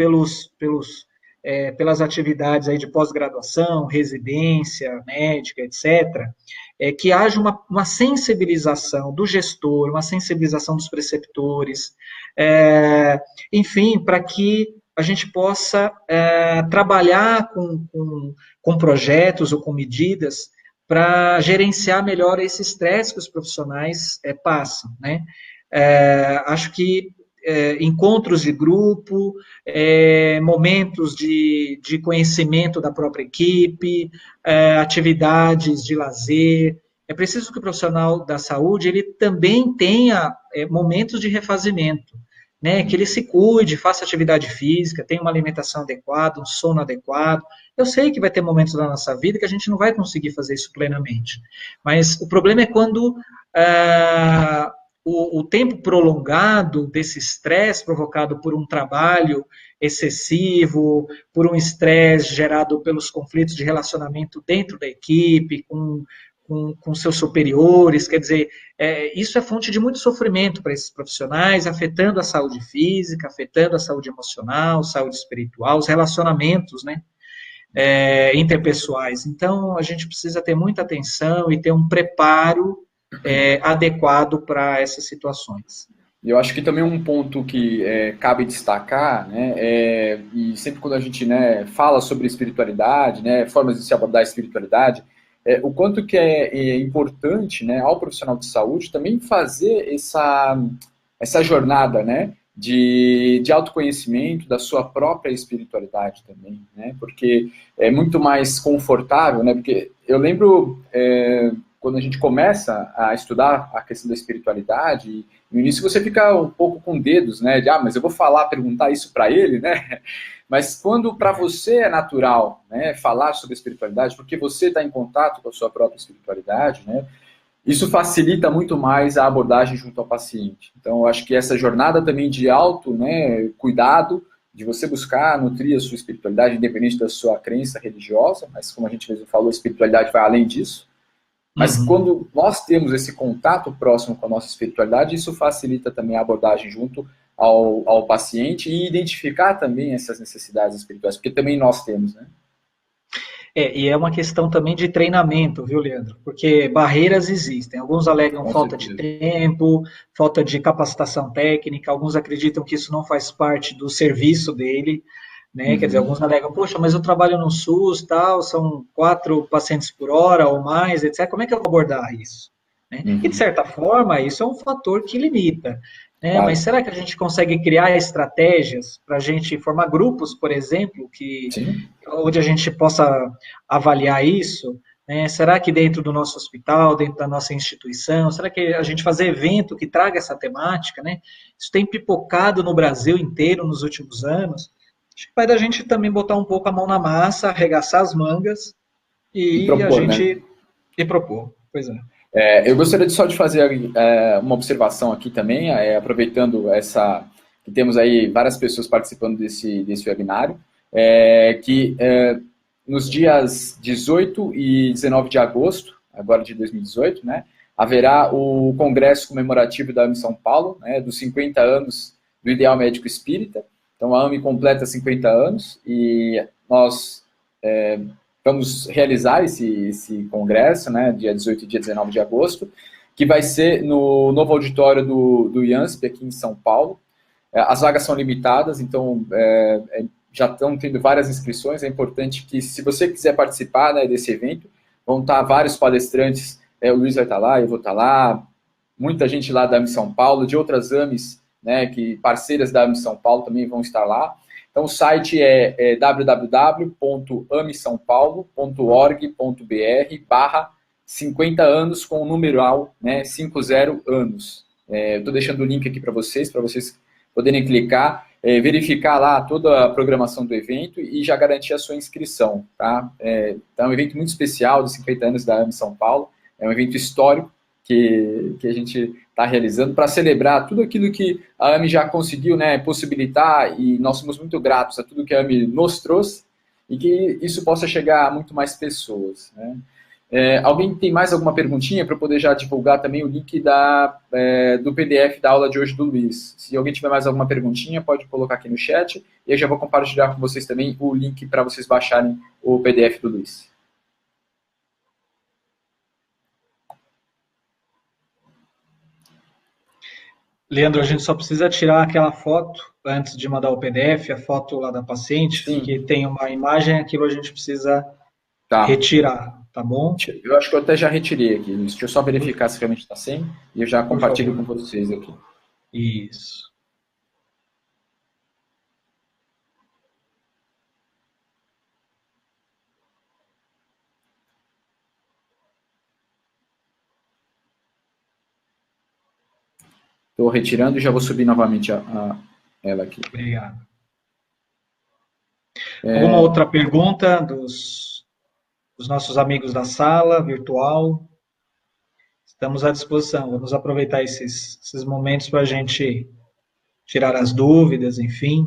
pelas atividades aí de pós-graduação, residência médica, etc., que haja uma sensibilização do gestor, uma sensibilização dos preceptores, enfim, para que a gente possa trabalhar com projetos ou com medidas para gerenciar melhor esse estresse que os profissionais passam, né? Acho que encontros de grupo, momentos de conhecimento da própria equipe, atividades de lazer. É preciso que o profissional da saúde ele também tenha momentos de refazimento, né? Que ele se cuide, faça atividade física, tenha uma alimentação adequada, um sono adequado. Eu sei que vai ter momentos da nossa vida que a gente não vai conseguir fazer isso plenamente, mas o problema é quando o tempo prolongado desse estresse provocado por um trabalho excessivo, por um estresse gerado pelos conflitos de relacionamento dentro da equipe, com seus superiores, quer dizer, isso é fonte de muito sofrimento para esses profissionais, afetando a saúde física, afetando a saúde emocional, saúde espiritual, os relacionamentos, né, interpessoais. Então, a gente precisa ter muita atenção e ter um preparo adequado para essas situações. Eu acho que também um ponto que cabe destacar, né, e sempre quando a gente, né, fala sobre espiritualidade, né, formas de se abordar a espiritualidade, o quanto que é importante, né, ao profissional de saúde também fazer essa jornada, né, de autoconhecimento da sua própria espiritualidade também, né, porque é muito mais confortável, né, porque eu lembro quando a gente começa a estudar a questão da espiritualidade, no início você fica um pouco com dedos, né, de, mas eu vou perguntar isso para ele, né, mas quando para você é natural, né, falar sobre espiritualidade, porque você está em contato com a sua própria espiritualidade, né, isso facilita muito mais a abordagem junto ao paciente. Então, eu acho que essa jornada também de né, cuidado, de você buscar nutrir a sua espiritualidade, independente da sua crença religiosa, mas como a gente mesmo falou, a espiritualidade vai além disso. Mas quando nós temos esse contato próximo com a nossa espiritualidade, isso facilita também a abordagem junto ao paciente e identificar também essas necessidades espirituais, porque também nós temos, né? E é uma questão também de treinamento, viu, Leandro? Porque barreiras existem. Alguns alegam Com falta de certeza. tempo, falta de capacitação técnica, alguns acreditam que isso não faz parte do serviço dele, né? Quer dizer, alguns alegam, poxa, mas eu trabalho no SUS, tal, são 4 pacientes por hora ou mais, etc. Como é que eu vou abordar isso? Né? E, de certa forma, isso é um fator que limita. Né? Mas será que a gente consegue criar estratégias para a gente formar grupos, por exemplo, onde a gente possa avaliar isso? Né? Será que dentro do nosso hospital, dentro da nossa instituição, será que a gente fazer evento que traga essa temática? Né? Isso tem pipocado no Brasil inteiro nos últimos anos. Acho que vai da gente também botar um pouco a mão na massa, arregaçar as mangas E e a propor, né? gente propor. Pois é. Eu gostaria só de fazer uma observação aqui também, aproveitando que temos aí várias pessoas participando desse webinário, que nos dias 18 e 19 de agosto, agora de 2018, né, haverá o Congresso Comemorativo da AME São Paulo, né, dos 50 anos do Ideal Médico Espírita. Então, a AME completa 50 anos e nós vamos realizar esse congresso, né, dia 18 e dia 19 de agosto, que vai ser no novo auditório do IANSP, aqui em São Paulo. As vagas são limitadas, então já estão tendo várias inscrições. É importante que, se você quiser participar, né, desse evento, vão estar vários palestrantes, o Luiz vai estar lá, eu vou estar lá, muita gente lá da AME São Paulo, de outras AMEs, né, que parceiras da AME São Paulo também vão estar lá. Então, o site é www.amesaopaulo.org.br/50 anos com o numeral, né, 50 anos. Eu estou deixando o link aqui para vocês poderem clicar, verificar lá toda a programação do evento e já garantir a sua inscrição. Tá? Então, é um evento muito especial, de 50 anos da AME São Paulo, é um evento histórico que a gente está realizando, para celebrar tudo aquilo que a AME já conseguiu, né, possibilitar, e nós somos muito gratos a tudo que a AME nos trouxe, e que isso possa chegar a muito mais pessoas, né? Alguém tem mais alguma perguntinha para eu poder já divulgar também o link do PDF da aula de hoje do Luiz? Se alguém tiver mais alguma perguntinha, pode colocar aqui no chat, e eu já vou compartilhar com vocês também o link para vocês baixarem o PDF do Luiz. Leandro, a gente só precisa tirar aquela foto antes de mandar o PDF, a foto lá da paciente, Sim. que tem uma imagem, aquilo a gente precisa Tá. retirar, tá bom? Eu acho que eu até já retirei aqui. Deixa eu só verificar se realmente está sem, e eu já compartilho com vocês aqui. Isso. Estou retirando e já vou subir novamente ela aqui. Obrigado. Alguma outra pergunta dos nossos amigos da sala virtual? Estamos à disposição. Vamos aproveitar esses momentos para a gente tirar as dúvidas, enfim.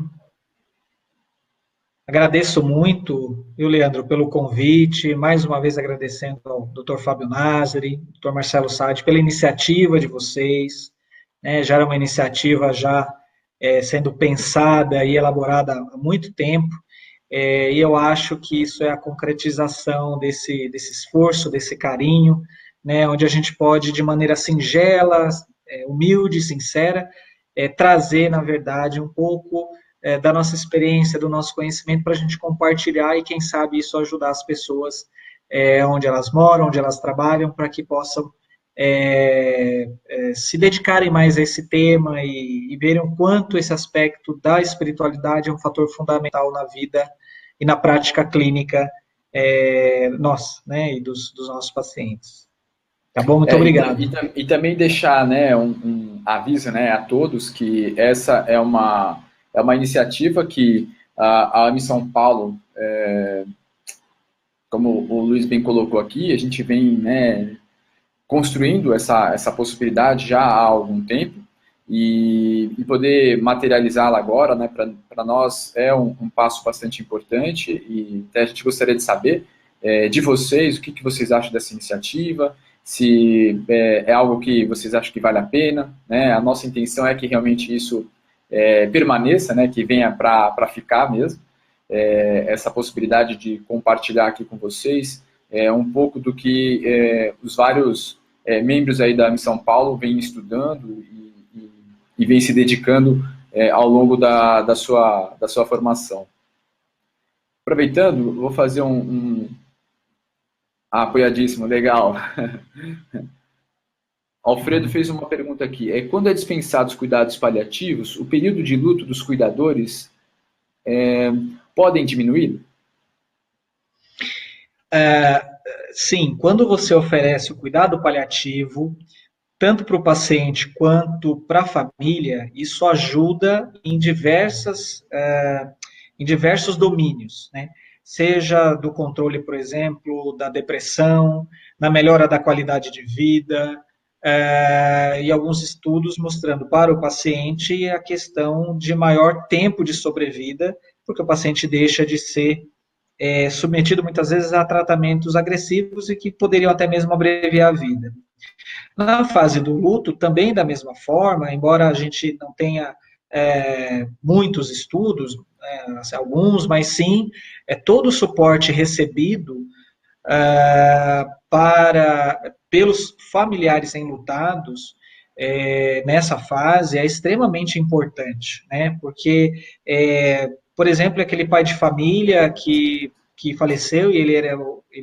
Agradeço muito, Leandro, pelo convite, mais uma vez agradecendo ao Dr. Fábio Nazari, Dr. Marcelo Sade, pela iniciativa de vocês, né, já era uma iniciativa sendo pensada e elaborada há muito tempo, e eu acho que isso é a concretização desse esforço, desse carinho, né, onde a gente pode, de maneira singela, humilde, sincera, trazer, na verdade, um pouco da nossa experiência, do nosso conhecimento, para a gente compartilhar e, quem sabe, isso ajudar as pessoas onde elas moram, onde elas trabalham, para que possam se dedicarem mais a esse tema e verem o quanto esse aspecto da espiritualidade é um fator fundamental na vida e na prática clínica nossa, né, e dos nossos pacientes. Tá bom? Muito obrigado. E também deixar, né, um aviso, né, a todos que essa é uma iniciativa que a AME São Paulo, como o Luiz bem colocou aqui, a gente vem, né, construindo essa possibilidade já há algum tempo, e poder materializá-la agora, né, para nós é um passo bastante importante, e até a gente gostaria de saber de vocês, o que vocês acham dessa iniciativa, se é algo que vocês acham que vale a pena, né? A nossa intenção é que realmente isso permaneça, né, que venha para ficar mesmo, essa possibilidade de compartilhar aqui com vocês um pouco do que os vários membros aí da AME São Paulo vêm estudando e vêm se dedicando ao longo da sua formação. Aproveitando, vou fazer apoiadíssimo, legal. Alfredo fez uma pergunta aqui. Quando é dispensado os cuidados paliativos, o período de luto dos cuidadores podem diminuir? Sim, quando você oferece o cuidado paliativo, tanto para o paciente quanto para a família, isso ajuda em diversos domínios, né? Seja do controle, por exemplo, da depressão, na melhora da qualidade de vida, e alguns estudos mostrando para o paciente a questão de maior tempo de sobrevida, porque o paciente deixa de ser submetido muitas vezes a tratamentos agressivos e que poderiam até mesmo abreviar a vida. Na fase do luto, também da mesma forma, embora a gente não tenha muitos estudos, alguns, mas sim, todo o suporte recebido pelos familiares enlutados nessa fase é extremamente importante, né? Porque, por exemplo, aquele pai de família que faleceu e ele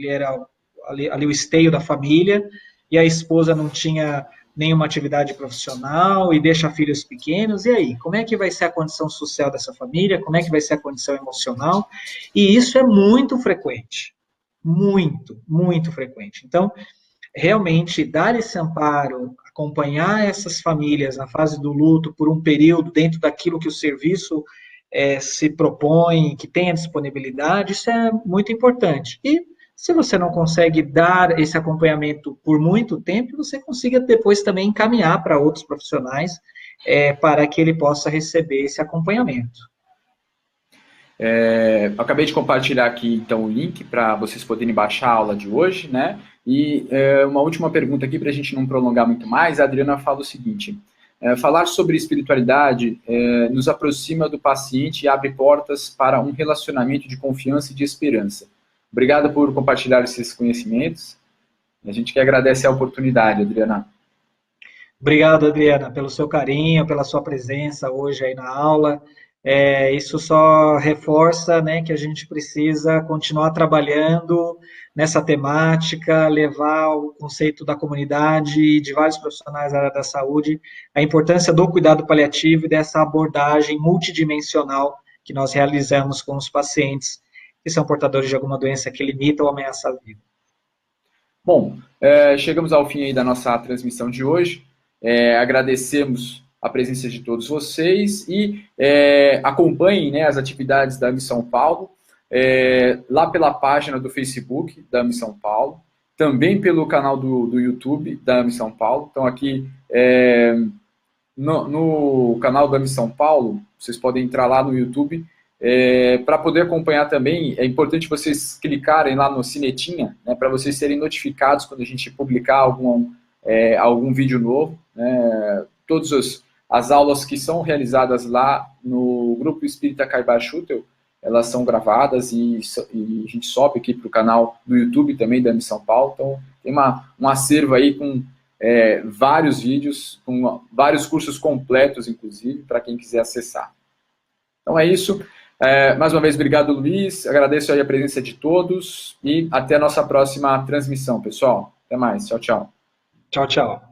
era ali o esteio da família, e a esposa não tinha nenhuma atividade profissional e deixa filhos pequenos, e aí? Como é que vai ser a condição social dessa família? Como é que vai ser a condição emocional? E isso é muito frequente. Muito, muito frequente. Então, realmente, dar esse amparo, acompanhar essas famílias na fase do luto por um período, dentro daquilo que o serviço se propõe, que tenha disponibilidade, isso é muito importante. E Se você não consegue dar esse acompanhamento por muito tempo, você consiga depois também encaminhar para outros profissionais para que ele possa receber esse acompanhamento. Eu acabei de compartilhar aqui, então, o link para vocês poderem baixar a aula de hoje, né? E uma última pergunta aqui, para a gente não prolongar muito mais, a Adriana fala o seguinte: falar sobre espiritualidade nos aproxima do paciente e abre portas para um relacionamento de confiança e de esperança. Obrigado por compartilhar esses conhecimentos. A gente que agradece a oportunidade, Adriana. Obrigado, Adriana, pelo seu carinho, pela sua presença hoje aí na aula. Isso só reforça, né, que a gente precisa continuar trabalhando nessa temática, levar o conceito da comunidade e de vários profissionais da área da saúde, a importância do cuidado paliativo e dessa abordagem multidimensional que nós realizamos com os pacientes que são portadores de alguma doença que limita ou ameaça a vida. Bom, chegamos ao fim aí da nossa transmissão de hoje. Agradecemos a presença de todos vocês e acompanhem, né, as atividades da Missão Paulo lá pela página do Facebook da Missão Paulo, também pelo canal do YouTube da Missão Paulo. Então aqui no canal da Missão Paulo, vocês podem entrar lá no YouTube para poder acompanhar também. É importante vocês clicarem lá no sinetinha, né, para vocês serem notificados quando a gente publicar algum vídeo novo, né. Todas as aulas que são realizadas lá no Grupo Espírita Caibar Schutel, elas são gravadas e a gente sobe aqui para o canal do YouTube também da Missão Paulo. Então, tem um acervo aí com vários vídeos, com vários cursos completos, inclusive, para quem quiser acessar. Então é isso. Mais uma vez, obrigado, Luiz. Agradeço aí a presença de todos e até a nossa próxima transmissão, pessoal. Até mais. Tchau, tchau. Tchau, tchau.